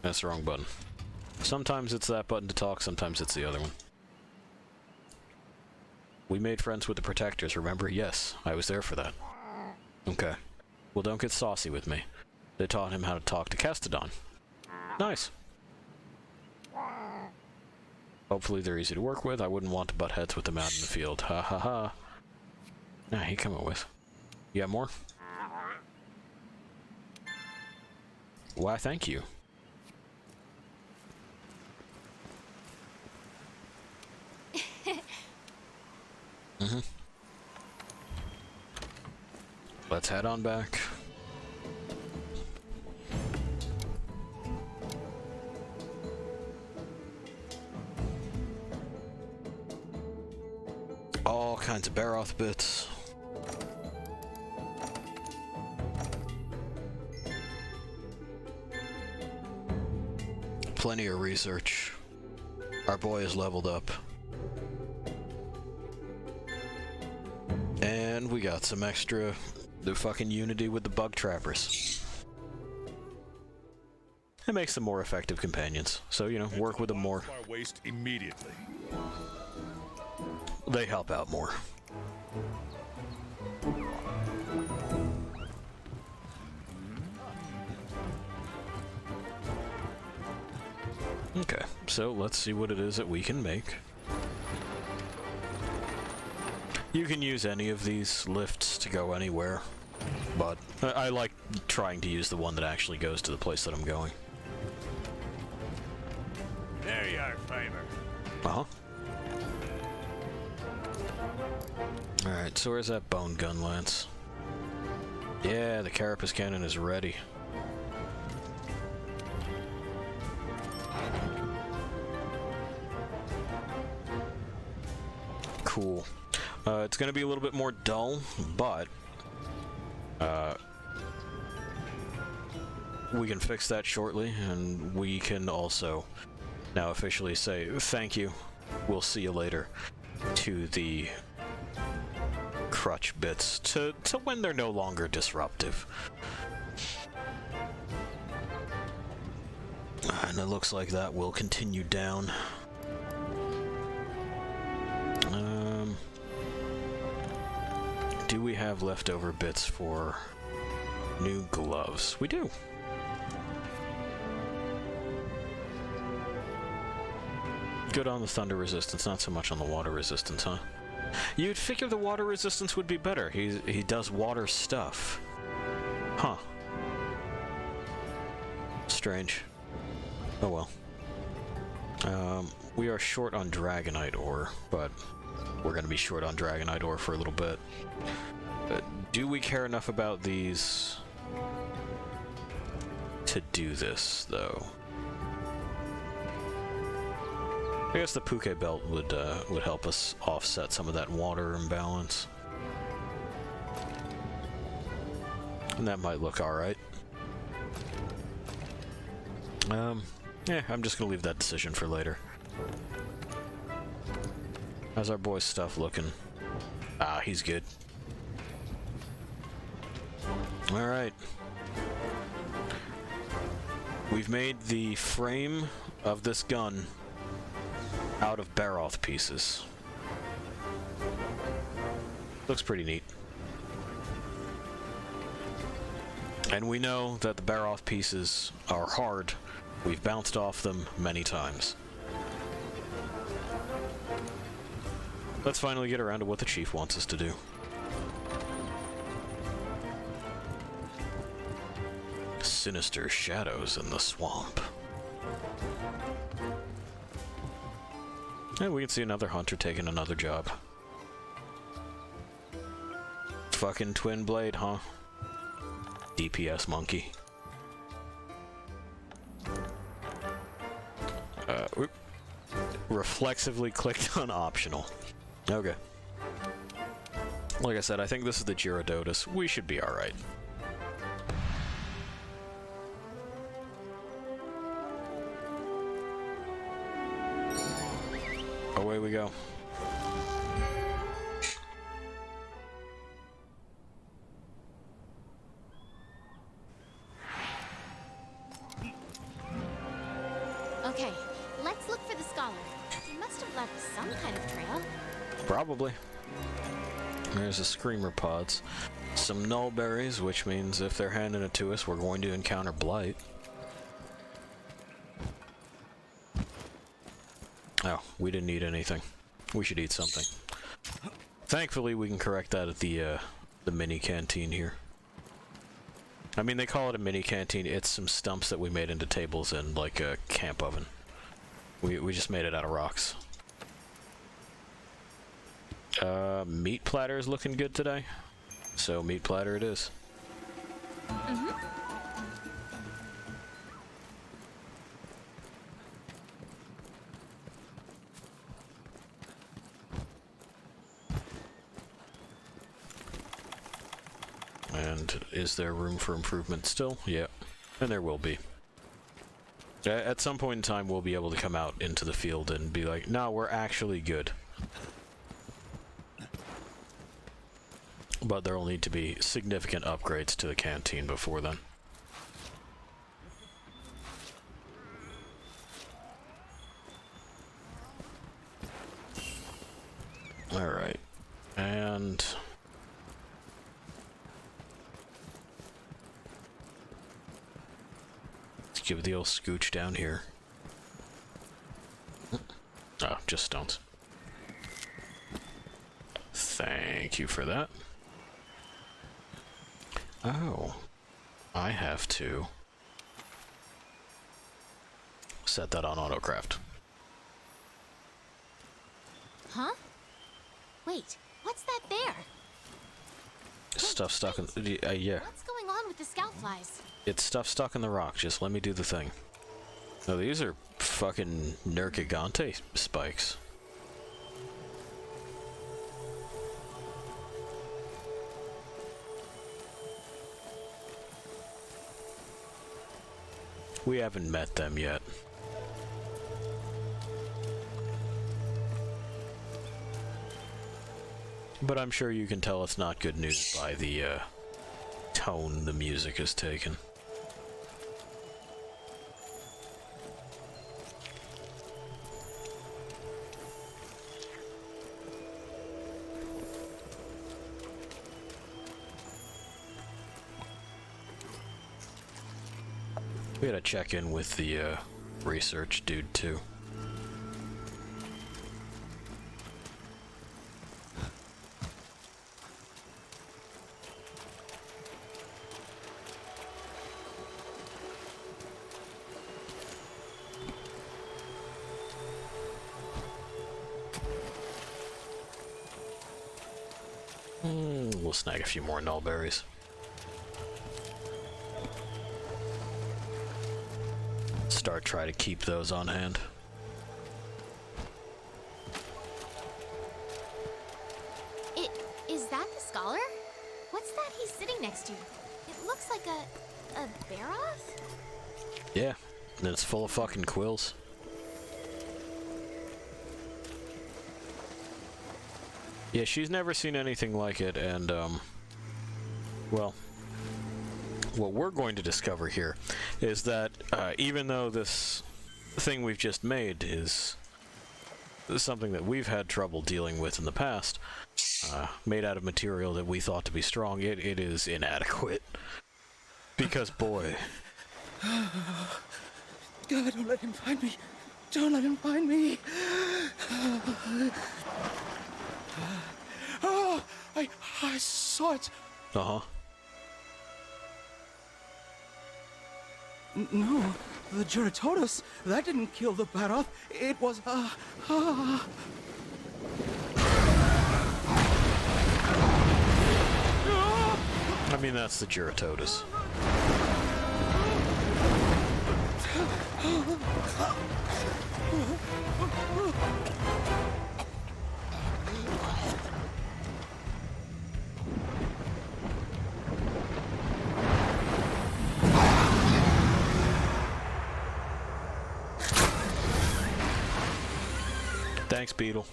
That's the wrong button. Sometimes it's that button to talk, sometimes it's the other one. We made friends with the Protectors, remember? Yes, I was there for that. Okay. Well, don't get saucy with me. They taught him how to talk to Castodon. Nice. Hopefully they're easy to work with. I wouldn't want to butt heads with them out in the field. Ha ha ha. Nah, he come up with. You got more? Why, thank you. Let's head on back. All kinds of Barroth bits. Plenty of research. Our boy is leveled up. And we got some extra the fucking unity with the bug trappers. It makes them more effective companions. So, you know, work with them more. Waste immediately. They help out more. Okay, so let's see what it is that we can make. You can use any of these lifts to go anywhere, but I like trying to use the one that actually goes to the place that I'm going. There you are, Fiber. Uh-huh. Alright, so where's that bone gun lance? Yeah, the carapace cannon is ready. Cool. It's gonna be a little bit more dull, but we can fix that shortly, and we can also now officially say thank you, we'll see you later, to the crutch bits, to when they're no longer disruptive. And it looks like that will continue down. Do we have leftover bits for new gloves? We do. Good on the thunder resistance, not so much on the water resistance, huh? You'd figure the water resistance would be better. He does water stuff. Huh. Strange. Oh well. We are short on Dragonite ore, but we're gonna be short on Dragonite ore for a little bit. Do we care enough about these to do this, though? I guess the Puke Belt would help us offset some of that water imbalance. And that might look alright. Yeah, I'm just gonna leave that decision for later. How's our boy's stuff looking? Ah, he's good. Alright. We've made the frame of this gun out of Barroth pieces. Looks pretty neat. And we know that the Barroth pieces are hard. We've bounced off them many times. Let's finally get around to what the chief wants us to do. Sinister shadows in the swamp. And we can see another hunter taking another job. Fucking twin blade, huh? DPS monkey. Reflexively clicked on optional. Okay. Like I said, I think this is the Gyaradotus. We should be alright. Away we go. Okay, let's look for the scholar. He must have left some kind of trail. Probably. There's the Screamer Pods. Some Nullberries, which means if they're handing it to us, we're going to encounter Blight. Oh, we didn't eat anything. We should eat something. Thankfully, we can correct that at the mini canteen here. I mean, they call it a mini canteen. It's some stumps that we made into tables and like a camp oven. We just made it out of rocks. Meat platter is looking good today. So meat platter it is. And is there room for improvement still? Yeah, and there will be. At some point in time, we'll be able to come out into the field and be like, no, we're actually good. But there will need to be significant upgrades to the canteen before then. Alright. And let's give it the old scooch down here. Oh, just stones. Thank you for that. Oh, I have to set that on autocraft. Huh? Wait, what's that there? Stuff stuck in... yeah. What's going on with the scout flies? It's stuff stuck in the rock. Just let me do the thing. No, these are fucking Nergigante spikes. We haven't met them yet. But I'm sure you can tell it's not good news by the tone the music has taken. We gotta check in with the research dude too. We'll snag a few more nullberries. Try to keep those on hand. Is that the scholar? What's that he's sitting next to? It looks like a Barroth? Yeah, and it's full of fucking quills. Yeah, she's never seen anything like it, and well, what we're going to discover here is that even though this thing we've just made is something that we've had trouble dealing with in the past, made out of material that we thought to be strong, it is inadequate. Because, boy... God, don't let him find me. Don't let him find me. Oh, I saw it. Uh-huh. No, the Geratodus, that didn't kill the Parrot. It was, I mean, that's the Geratodus. Thanks, Beetle.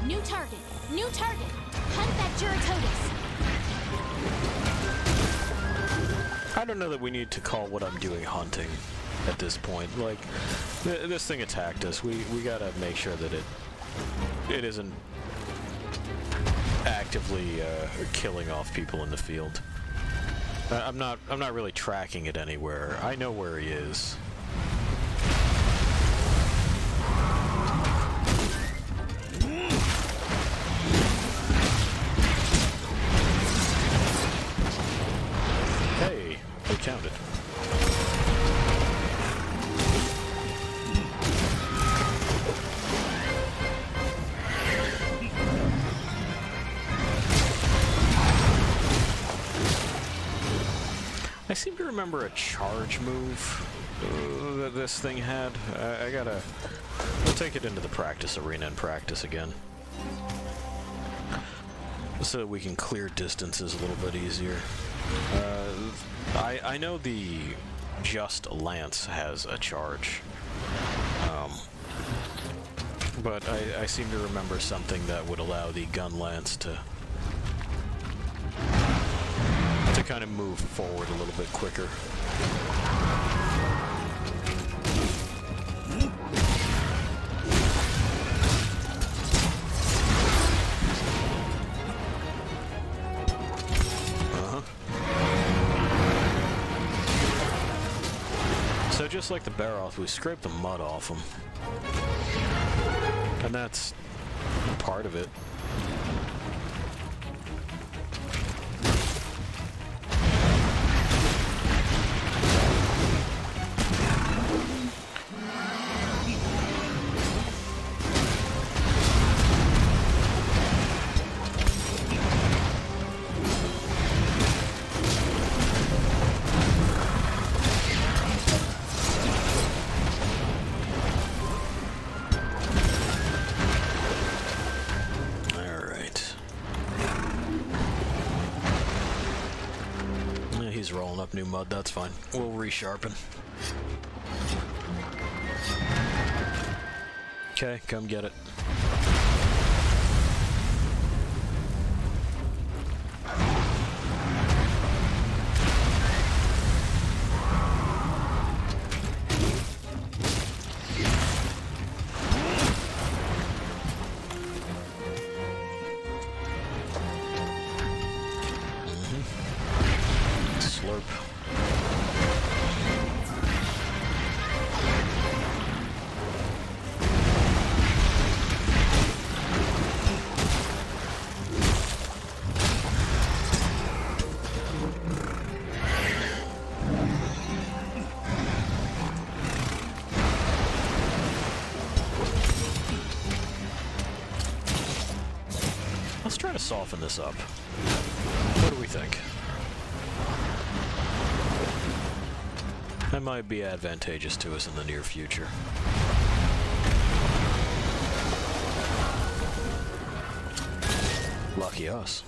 New target! New target! Hunt that Geratodus! I don't know that we need to call what I'm doing hunting at this point. Like, this thing attacked us. We gotta make sure that it isn't actively killing off people in the field. I'm not really tracking it anywhere. I know where he is. Hey, they counted. I seem to remember a charge move that this thing had. We'll take it into the practice arena and practice again. So that we can clear distances a little bit easier. I know the Just Lance has a charge. But I seem to remember something that would allow the gunlance to kind of move forward a little bit quicker. So just like the Barroth, we scraped the mud off them. And that's part of it. he's rolling up new mud, that's fine. We'll resharpen. Okay, come get it. Slurp. Let's try to soften this up. What do we think? That might be advantageous to us in the near future. Lucky us.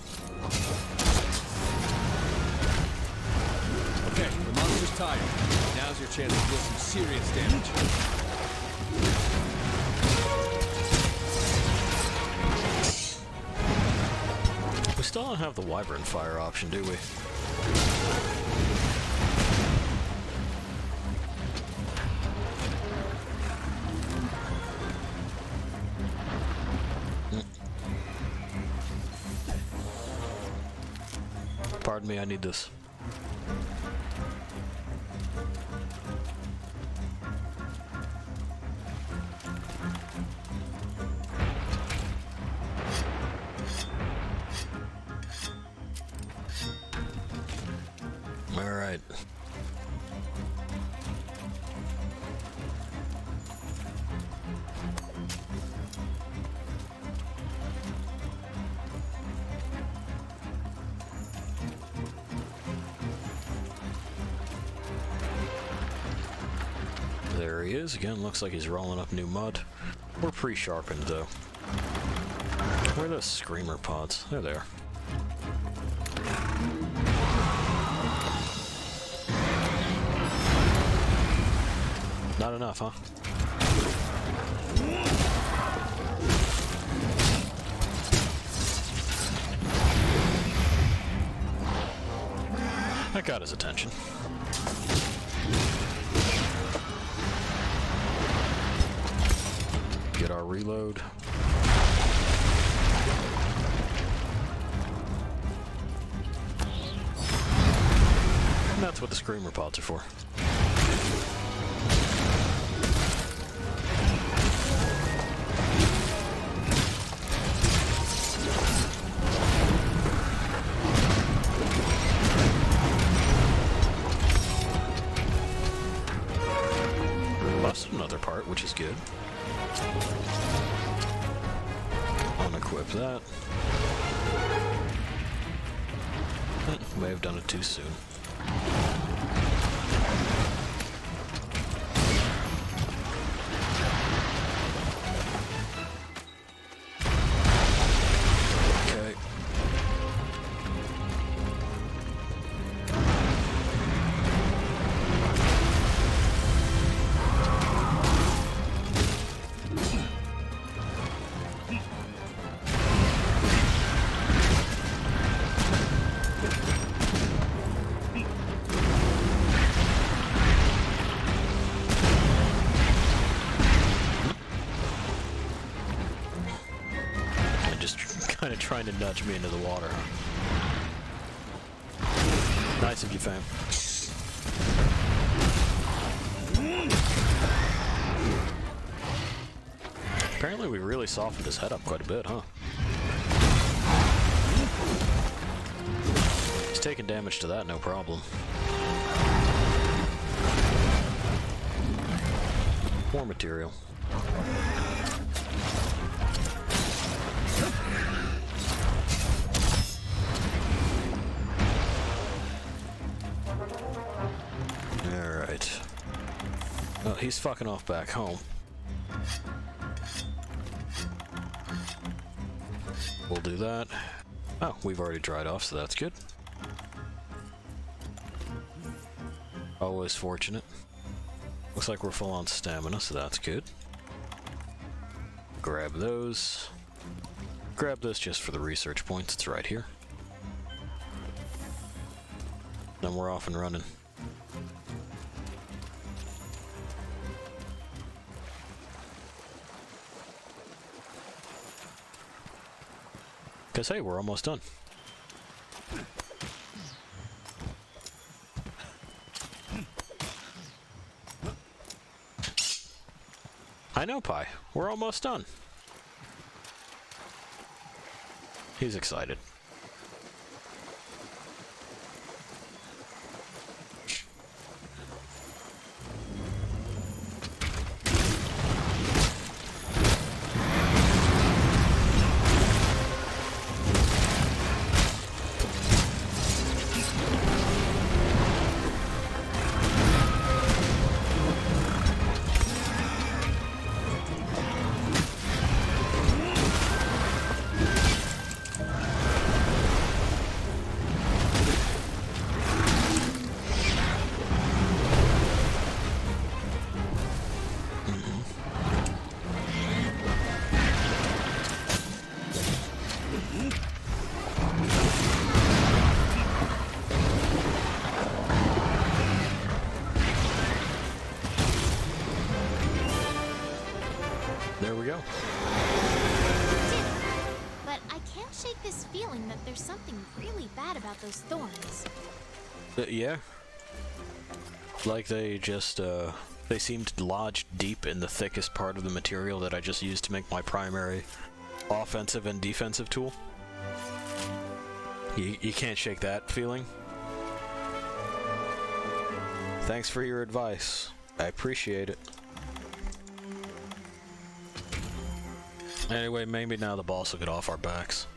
Okay, the monster's tired. Now's your chance to deal some serious damage. We still don't have the Wyvern Fire option, do we? Pardon me, I need this. All right. There he is. Again, looks like he's rolling up new mud. We're pre-sharpened, though. Where are those screamer pods? There they are. Not enough, huh? That got his attention. Get our reload. And that's what the screamer pods are for. Busted another part, which is good. Unequip that. May have done it too soon. Okay. Kind of trying to nudge me into the water, huh? Nice of you, fam. Apparently we really softened his head up quite a bit, huh? He's taking damage to that, no problem. More material. Alright. Well, he's fucking off back home. We'll do that. Oh, we've already dried off, so that's good. Always fortunate. Looks like we're full on stamina, so that's good. Grab those. Grab this just for the research points, it's right here. Then we're off and running. Because hey, we're almost done. I know, Pi. We're almost done. He's excited. There we go. But I can't shake this feeling that there's something really bad about those thorns. Yeah. Like they just, they seemed lodged deep in the thickest part of the material that I just used to make my primary offensive and defensive tool. You can't shake that feeling. Thanks for your advice. I appreciate it. Anyway, maybe now the boss will get off our backs.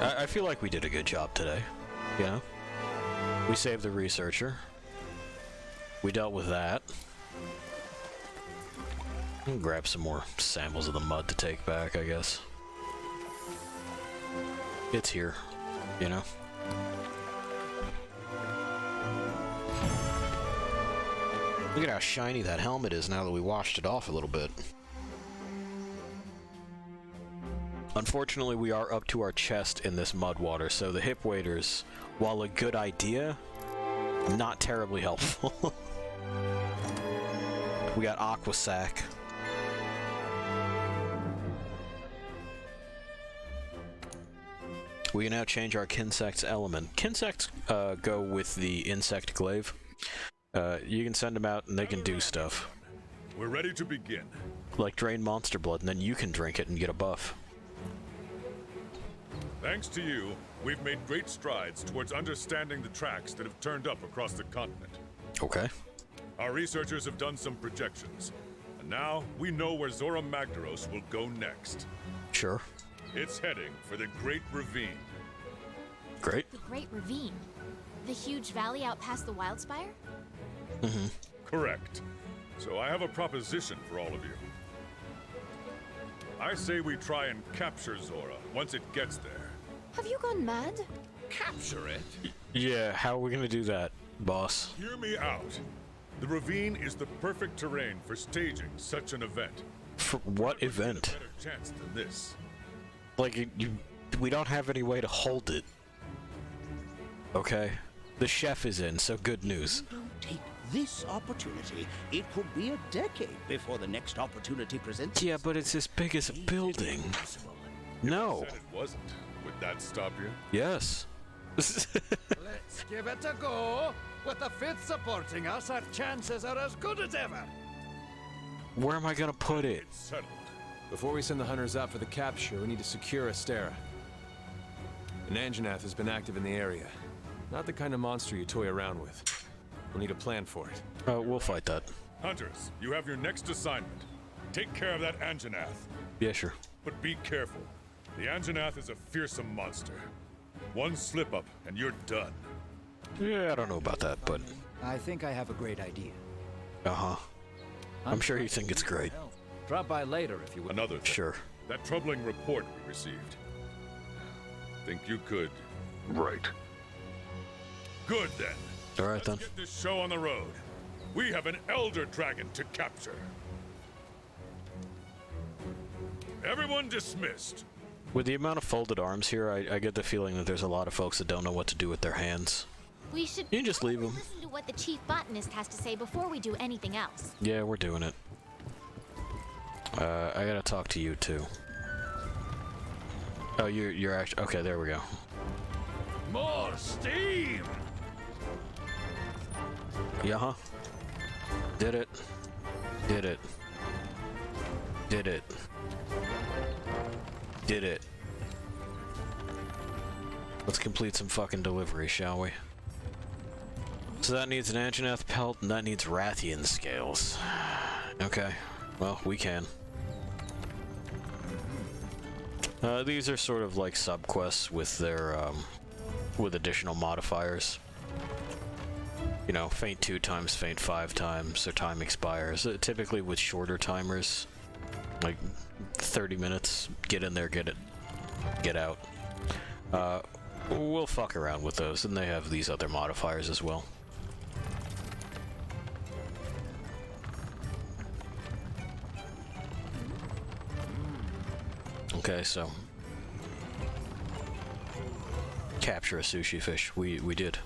I feel like we did a good job today, you know? We saved the researcher. We dealt with that. We'll grab some more samples of the mud to take back, I guess. It's here, you know? Look at how shiny that helmet is now that we washed it off a little bit. Unfortunately, we are up to our chest in this mud water, so the hip waders, while a good idea, not terribly helpful. We got Aqua Sac. We can now change our Kinsect's element. Kinsects go with the insect glaive. You can send them out and they can do stuff. We're ready to begin. Like drain monster blood, and then you can drink it and get a buff. Thanks to you, we've made great strides towards understanding the tracks that have turned up across the continent. Okay. Our researchers have done some projections, and now we know where Zora Magdaros will go next. Sure. It's heading for the Great Ravine. Great. The Great Ravine. The huge valley out past the Wildspire? Mm-hmm. Correct. So I have a proposition for all of you. I say we try and capture Zora once it gets there. Have you gone mad? Capture it? Yeah, how are we gonna do that, boss? Hear me out. The ravine is the perfect terrain for staging such an event. For what event? Better chance than this. Like, we don't have any way to hold it. Okay? The chef is in, so good news. Don't take this opportunity. It could be a decade before the next opportunity presents. Yeah, but it's as big as a building. No. Said it wasn't. Would that stop you? Yes. Let's give it a go. With the fifth supporting us, our chances are as good as ever. Where am I gonna put it? It's settled. Before we send the hunters out for the capture, we need to secure Astera. An Anjanath has been active in the area. Not the kind of monster you toy around with. We'll need a plan for it. We'll fight that. Hunters, you have your next assignment. Take care of that Anjanath. Yeah, sure. But be careful. The Anjanath is a fearsome monster. One slip-up, and you're done. Yeah, I don't know about that, but... I think I have a great idea. Uh-huh. I'm sure you think it's great. Drop by later if you would. Another thing. Sure. That troubling report we received. Think you could? Right. Good then. All right then. Let's get this show on the road. We have an Elder Dragon to capture. Everyone dismissed. With the amount of folded arms here, I get the feeling that there's a lot of folks that don't know what to do with their hands. We should You can just leave 'em. listen to what the chief botanist has to say before we do anything else. Yeah, we're doing it. I gotta talk to you too. Oh, you're actually okay. There we go. More steam! Yeah, huh? Did it. Did it. Did it. Did it. Let's complete some fucking delivery, shall we? So that needs an Anjanath pelt, and that needs Rathian scales. Okay. Well, we can. These are sort of like subquests with their, with additional modifiers. You know, faint 2 times, faint 5 times, their time expires. Typically with shorter timers, like 30 minutes, get in there, get it, get out. We'll fuck around with those, and they have these other modifiers as well. Okay, so capture a sushi fish. We did.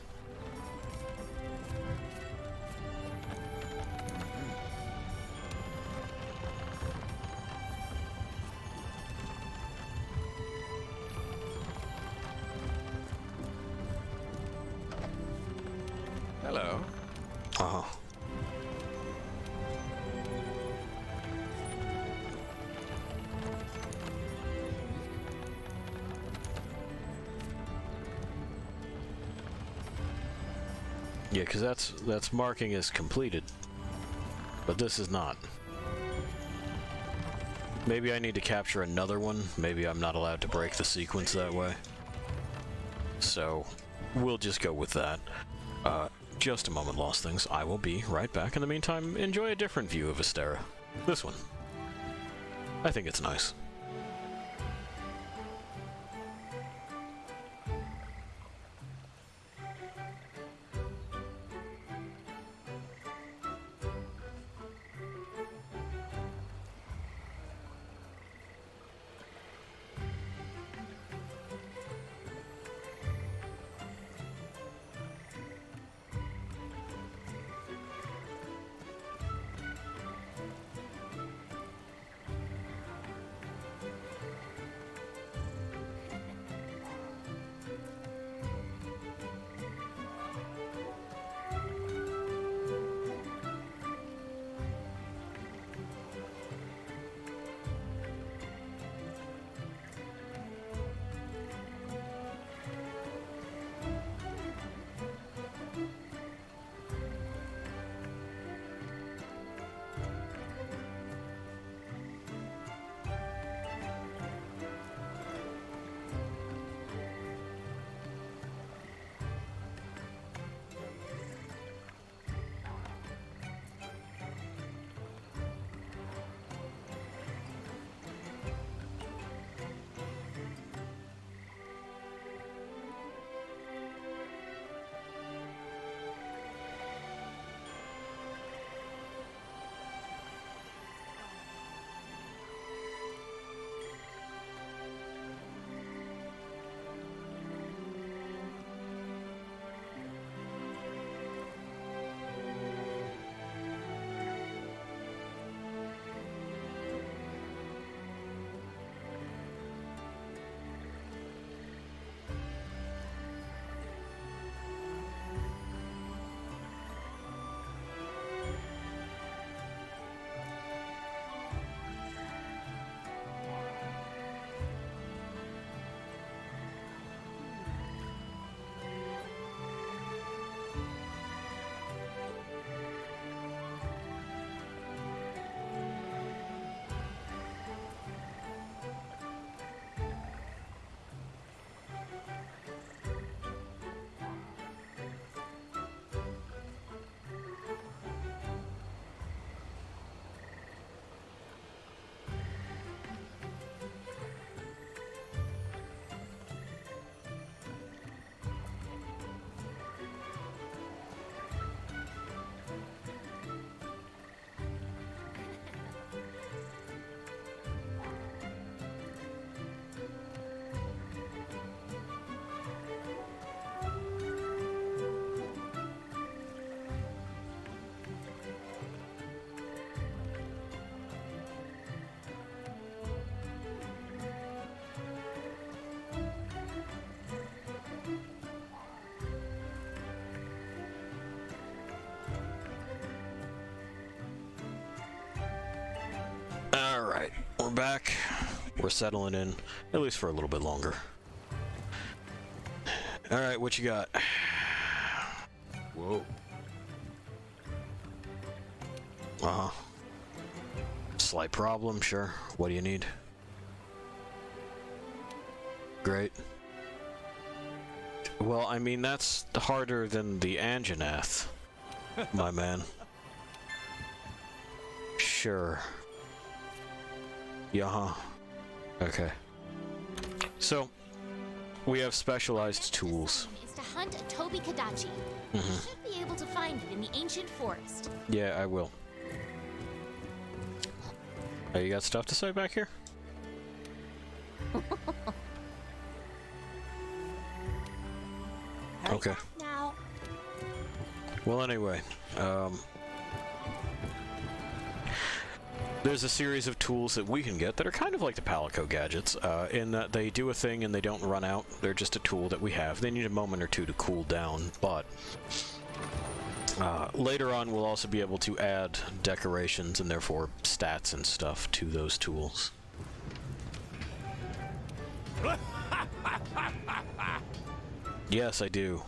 Hello. Uh-huh. Yeah, because that's marking as completed, but this is not. Maybe I need to capture another one. Maybe I'm not allowed to break the sequence that way. So, we'll just go with that. Just a moment, Lost Things. I will be right back. In the meantime, enjoy a different view of Astera. This one. I think it's nice. We're back. We're settling in, at least for a little bit longer. Alright, what you got? Whoa. Uh-huh. Slight problem, sure. What do you need? Great. Well, I mean, that's harder than the Anjanath, my man. Sure. Yeah-huh. Okay. So, we have specialized tools. Is to hunt a Toby Kadachi. You should be able to find it in the ancient forest. Yeah, I will. Oh, you got stuff to say back here? Okay. Now, Well, anyway, there's a series of tools that we can get that are kind of like the Palico gadgets, in that they do a thing and they don't run out. They're just a tool that we have. They need a moment or two to cool down, but later on we'll also be able to add decorations and therefore stats and stuff to those tools. Yes, I do.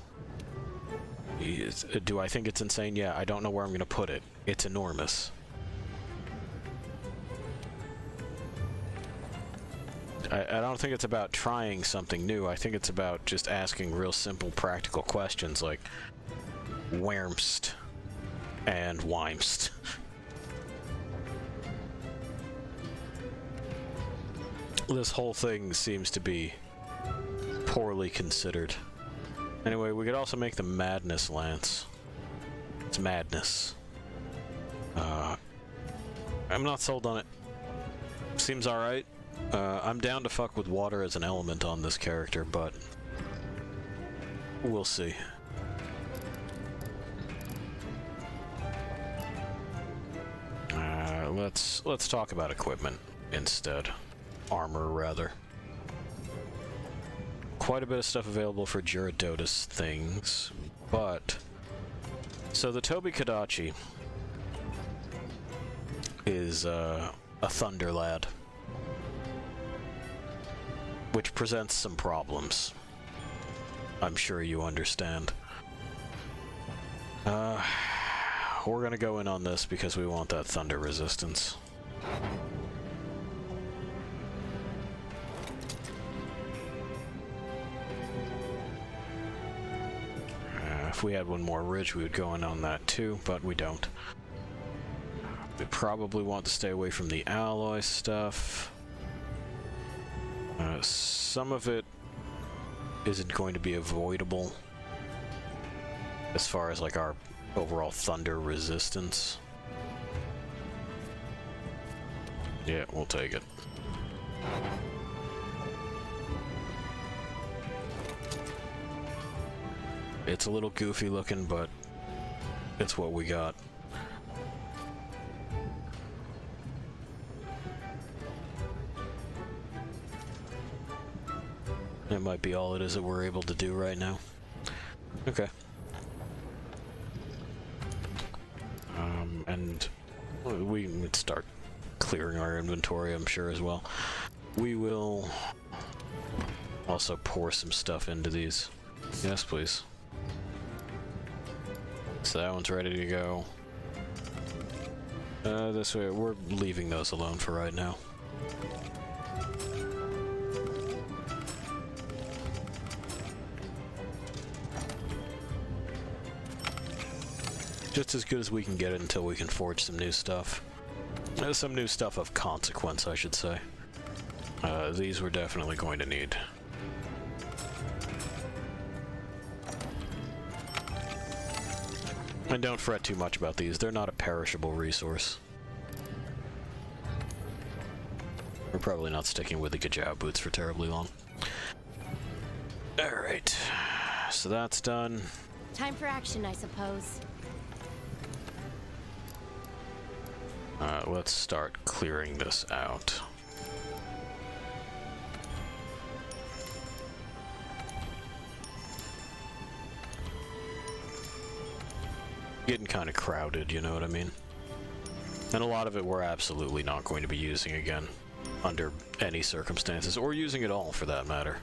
Do I think it's insane? Yeah, I don't know where I'm going to put it. It's enormous. I don't think it's about trying something new. I think it's about just asking real simple practical questions like whermst and whymst. This whole thing seems to be poorly considered. Anyway, we could also make the Madness Lance. It's madness. I'm not sold on it. Seems alright. I'm down to fuck with water as an element on this character, but we'll see. Let's talk about equipment instead. Armor, rather. Quite a bit of stuff available for Gyaradotus things, but... So the Toby Kadachi is a Thunder Lad, which presents some problems. I'm sure you understand. We're gonna go in on this because we want that thunder resistance. If we had one more ridge, we would go in on that too, but we don't. We probably want to stay away from the alloy stuff. Some of it isn't going to be avoidable as far as like our overall thunder resistance. Yeah, we'll take it. It's a little goofy looking, but it's what we got. That might be all it is that we're able to do right now. Okay. And we would start clearing our inventory, I'm sure, as well. We will also pour some stuff into these. Yes, please. So that one's ready to go. This way, we're leaving those alone for right now. Just as good as we can get it until we can forge some new stuff. Some new stuff of consequence, I should say. These we're definitely going to need. And don't fret too much about these, they're not a perishable resource. We're probably not sticking with the Gajau boots for terribly long. Alright, so that's done. time for action, I suppose. Let's start clearing this out. Getting kind of crowded, you know what I mean? And a lot of it we're absolutely not going to be using again. under any circumstances, or using it all for that matter.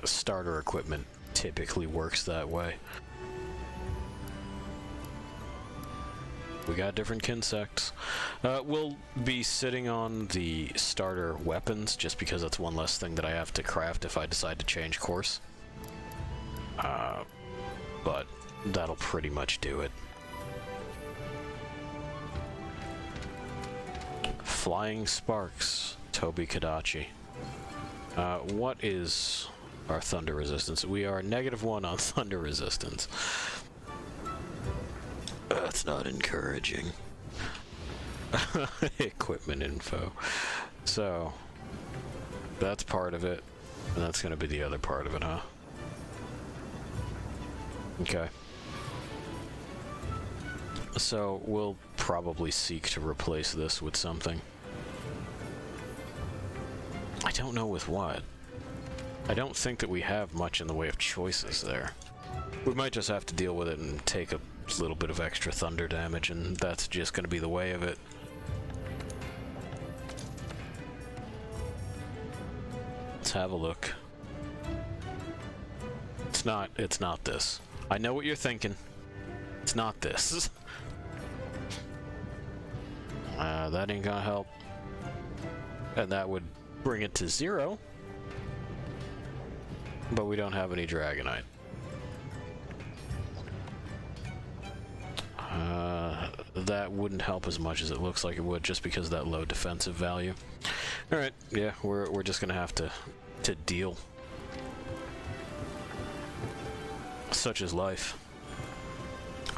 Starter equipment typically works that way. We got different kinsects. We'll be sitting on the starter weapons, just because that's one less thing that I have to craft if I decide to change course. But that'll pretty much do it. Flying Sparks, Toby Kadachi. What is our thunder resistance? We are -1 on thunder resistance. That's not encouraging. Equipment info. So, that's part of it, and that's going to be the other part of it, huh? Okay. So, we'll probably seek to replace this with something. I don't know with what. I don't think that we have much in the way of choices there. We might just have to deal with it and take a little bit of extra thunder damage, and that's just going to be the way of it. Let's have a look. It's not this. I know what you're thinking. It's not this. That ain't gonna help. And that would bring it to 0. But we don't have any Dragonite. That wouldn't help as much as it looks like it would, just because of that low defensive value. Alright, yeah, we're just gonna have to deal. Such is life.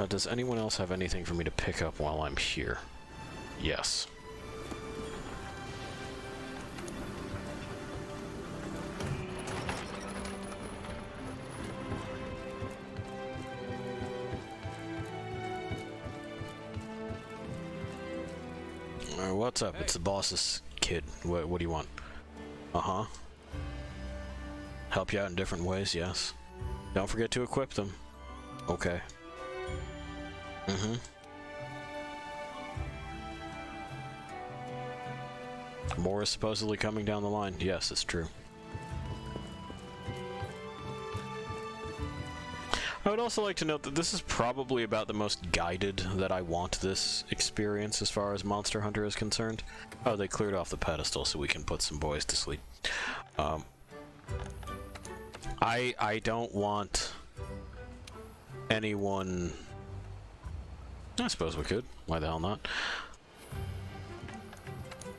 Does anyone else have anything for me to pick up while I'm here? Yes. What's up? Hey. It's the boss's kid. What do you want? Uh-huh. Help you out in different ways, yes. Don't forget to equip them. Okay. Mm-hmm. More is supposedly coming down the line. Yes, it's true. I would also like to note that this is probably about the most guided that I want this experience as far as Monster Hunter is concerned. Oh, they cleared off the pedestal so we can put some boys to sleep. I don't want anyone... I suppose we could. Why the hell not?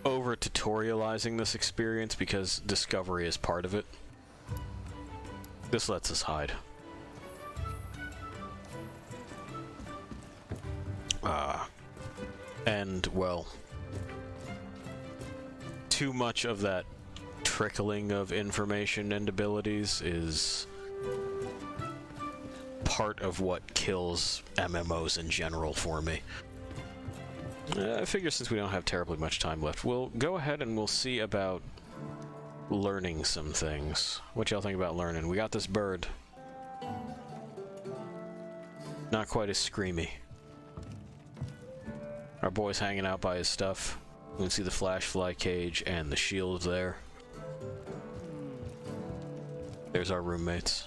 Over-tutorializing this experience, because discovery is part of it. This lets us hide. And, well, too much of that trickling of information and abilities is part of what kills MMOs in general for me. I figure since we don't have terribly much time left, we'll go ahead and we'll see about learning some things. What y'all think about learning? We got this bird. Not quite as screamy. Our boy's hanging out by his stuff. We can see the flash fly cage and the shield there. There's our roommates.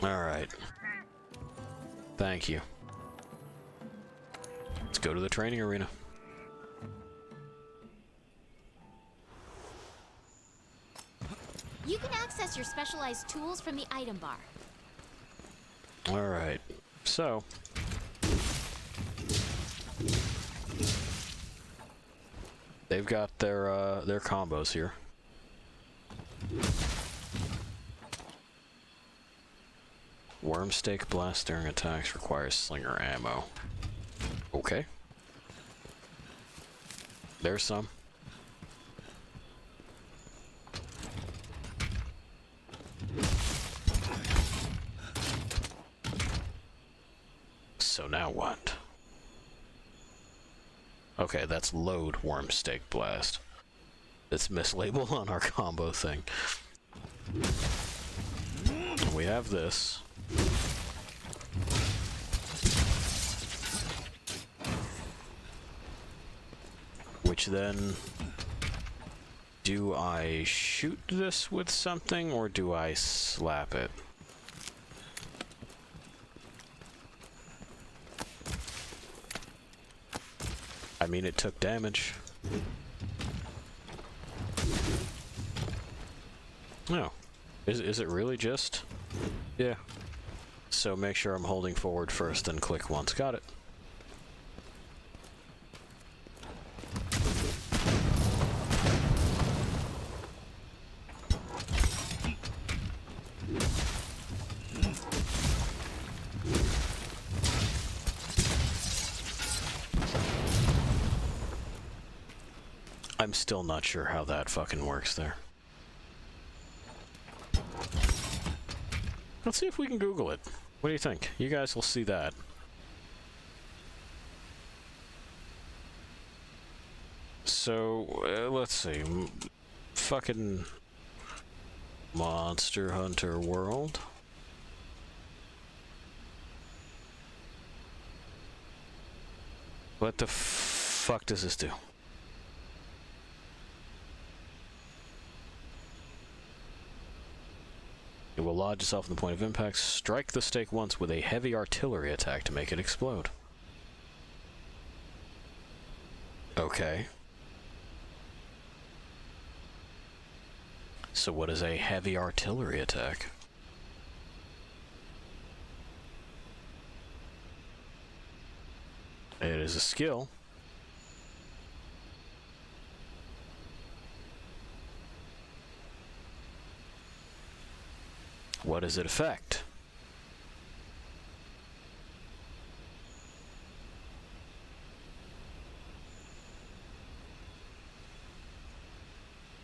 Alright. Thank you. Let's go to the training arena. You can access your specialized tools from the item bar. Alright. So... they've got their combos here. Wormstake blast during attacks requires slinger ammo. Okay. There's some. So now what? Okay, that's load Wormstake blast. It's mislabeled on our combo thing. We have this. Which then... Do I shoot this with something, or do I slap it? I mean, it took damage. No. Is it really just? Yeah. So make sure I'm holding forward first, then click once. Got it. I'm still not sure how that fucking works there. Let's see if we can Google it. What do you think? You guys will see that. So, let's see. Fucking Monster Hunter World. What the fuck does this do? It will lodge itself in the point of impact. Strike the stake once with a heavy artillery attack to make it explode. Okay. So what is a heavy artillery attack? It is a skill. What does it affect?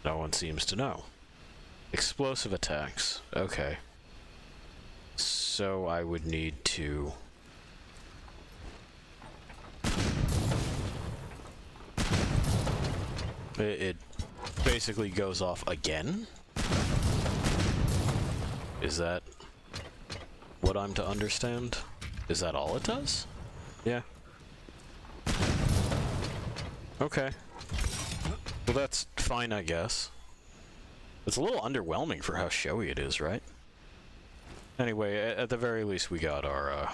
No one seems to know. Explosive attacks. Okay. So I would need to... It basically goes off again? Is that what I'm to understand? Is that all it does? Yeah. Okay. Well, that's fine, I guess. It's a little underwhelming for how showy it is, right? Anyway, at the very least, we got our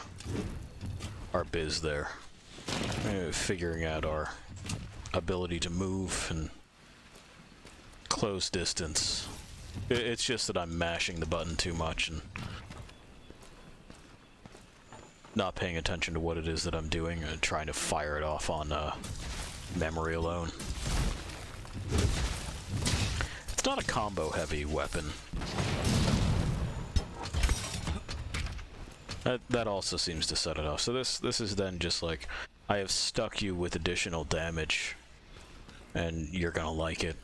biz there. Figuring out our ability to move and close distance. It's just that I'm mashing the button too much and not paying attention to what it is that I'm doing and trying to fire it off on memory alone. It's not a combo-heavy weapon. That also seems to set it off. So this is then just like, I have stuck you with additional damage, and you're gonna like it.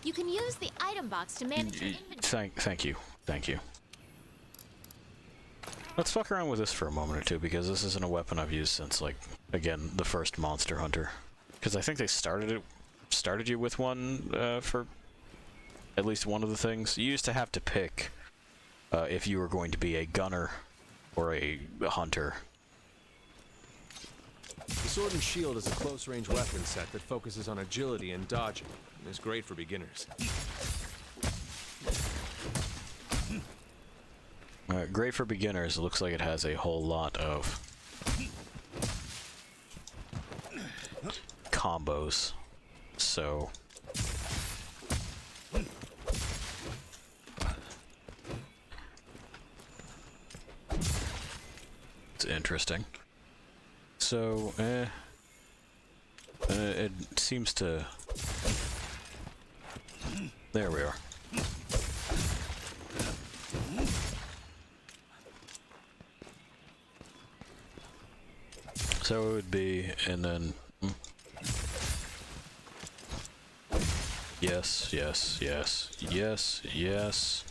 You can use the item box to manage your inventory. Thank you. Let's fuck around with this for a moment or two, because this isn't a weapon I've used since, like, again, the first Monster Hunter. Because I think they started you with one for at least one of the things. You used to have to pick if you were going to be a gunner or a hunter. The Sword and Shield is a close-range weapon set that focuses on agility and dodging, and is great for beginners. Great for beginners. It looks like it has a whole lot of combos. So... it's interesting. So, it seems to... There we are. So it would be, and then... Yes, yes, yes, yes, yes.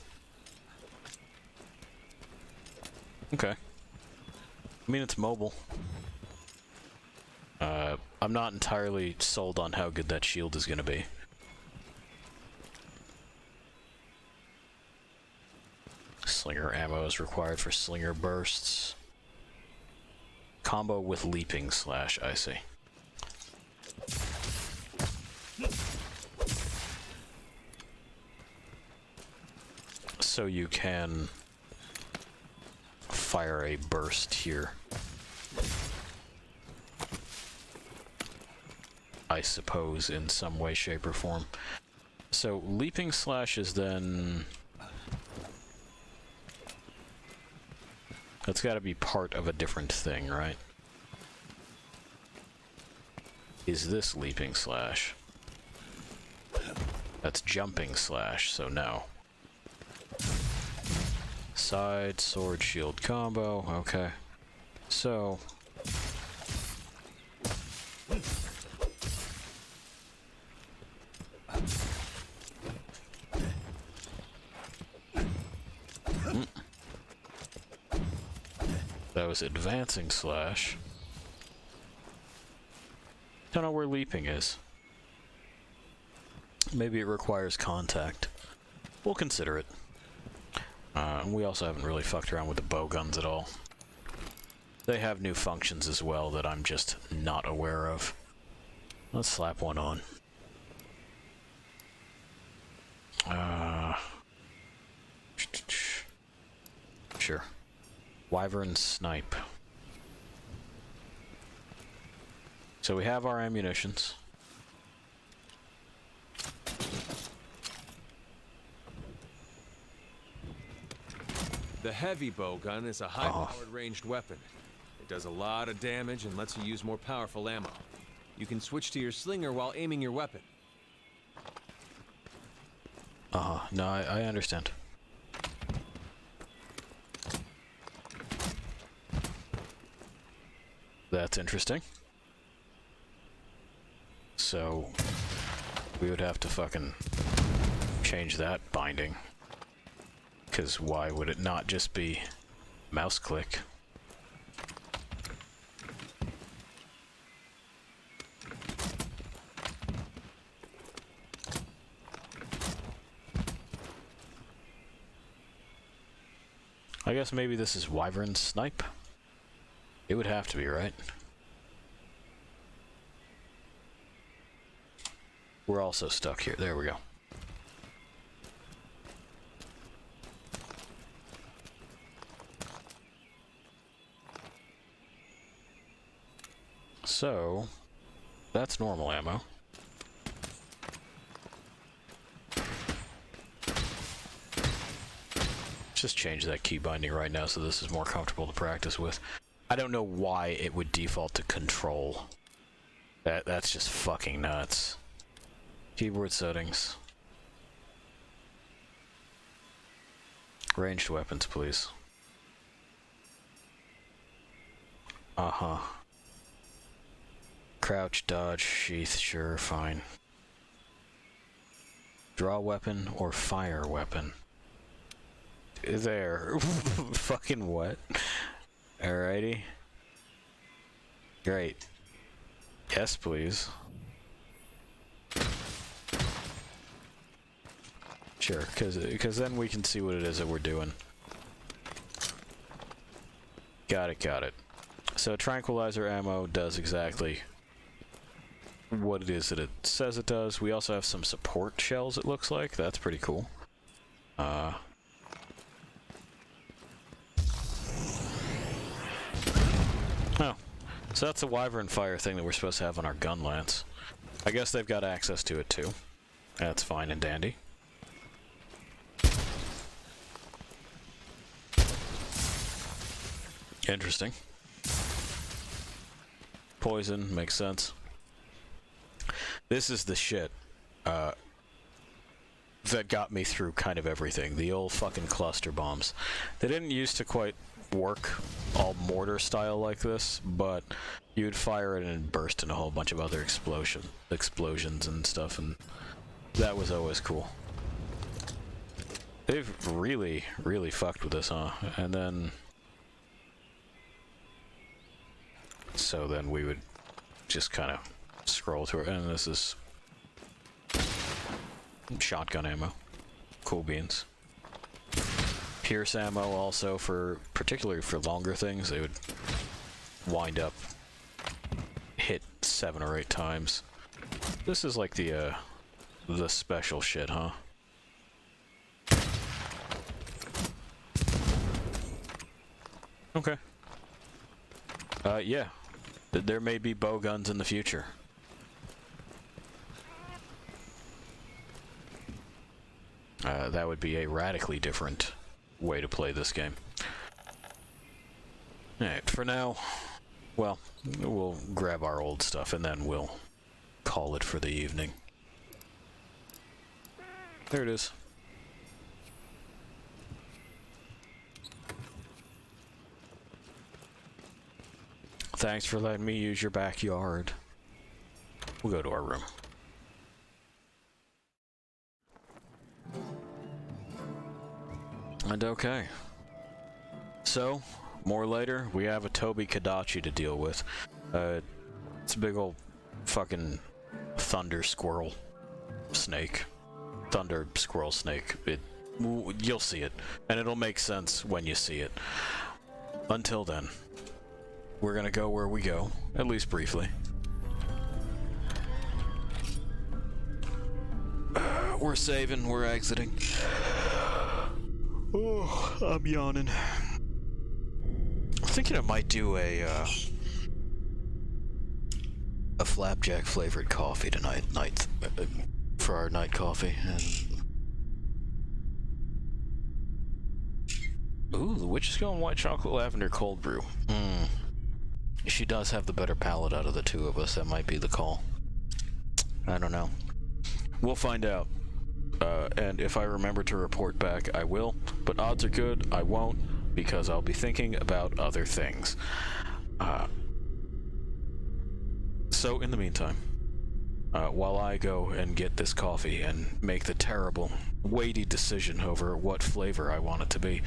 Okay. I mean, it's mobile. I'm not entirely sold on how good that shield is going to be. ammo is required for slinger bursts. Combo with leaping slash, I see. So you can fire a burst here, I suppose, in some way, shape, or form. So leaping slash is then... That's got to be part of a different thing, right? Is this leaping slash? That's jumping slash, so no. Side, sword, shield combo, okay. So... That was advancing slash. Don't know where leaping is. Maybe it requires contact. We'll consider it. We also haven't really fucked around with the bow guns at all. They have new functions as well that I'm just not aware of. Let's slap one on. Sure. Wyvern snipe. So we have our ammunitions. The heavy bowgun is a high-powered ranged weapon. It does a lot of damage and lets you use more powerful ammo. You can switch to your slinger while aiming your weapon. No, I understand. That's interesting. So, we would have to fucking change that binding. Because why would it not just be mouse click? I guess maybe this is Wyvern Snipe? It would have to be, right? We're also stuck here. There we go. So, that's normal ammo. Just change that key binding right now so this is more comfortable to practice with. I don't know why it would default to control. That's just fucking nuts. Keyboard settings. Ranged weapons, please. Uh-huh. Crouch, dodge, sheath, sure, fine. Draw weapon or fire weapon. There. Fucking what? Alrighty. Great. Yes, please. Sure, because then we can see what it is that we're doing. Got it. So tranquilizer ammo does exactly what it is that it says it does. We also have some support shells, it looks like. That's pretty cool. Oh, so that's the Wyvern Fire thing that we're supposed to have on our gunlance. I guess they've got access to it too. That's fine and dandy. Interesting. Poison, makes sense. This is the shit that got me through kind of everything. The old fucking cluster bombs. They didn't used to quite work all mortar style like this, but you'd fire it and it'd burst in a whole bunch of other explosions and stuff, and that was always cool. They've really fucked with this, huh? And then so then we would just kind of scroll through it, and this is shotgun ammo. Cool beans. Pierce ammo also for, particularly for longer things, they would wind up hit 7 or 8 times. This is like the special shit, huh? Okay. Yeah. There may be bow guns in the future. That would be a radically different way to play this game. Alright, for now, well, we'll grab our old stuff and then we'll call it for the evening. There it is. Thanks for letting me use your backyard. We'll go to our room. And okay. So, more later, we have a Toby Kadachi to deal with. It's a big old fucking thunder squirrel snake. Thunder squirrel snake. You'll see it. And it'll make sense when you see it. Until then, we're gonna go where we go, at least briefly. We're saving, we're exiting. Oh, I'm yawning. I'm thinking I might do a flapjack flavored coffee tonight, for our night coffee. And ooh, the witch is going white chocolate lavender cold brew. She does have the better palate out of the two of us. That might be the call. I don't know. We'll find out. And if I remember to report back, I will. But odds are good, I won't, because I'll be thinking about other things. So, in the meantime, while I go and get this coffee and make the terrible, weighty decision over what flavor I want it to be,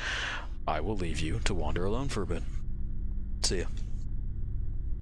I will leave you to wander alone for a bit. See ya.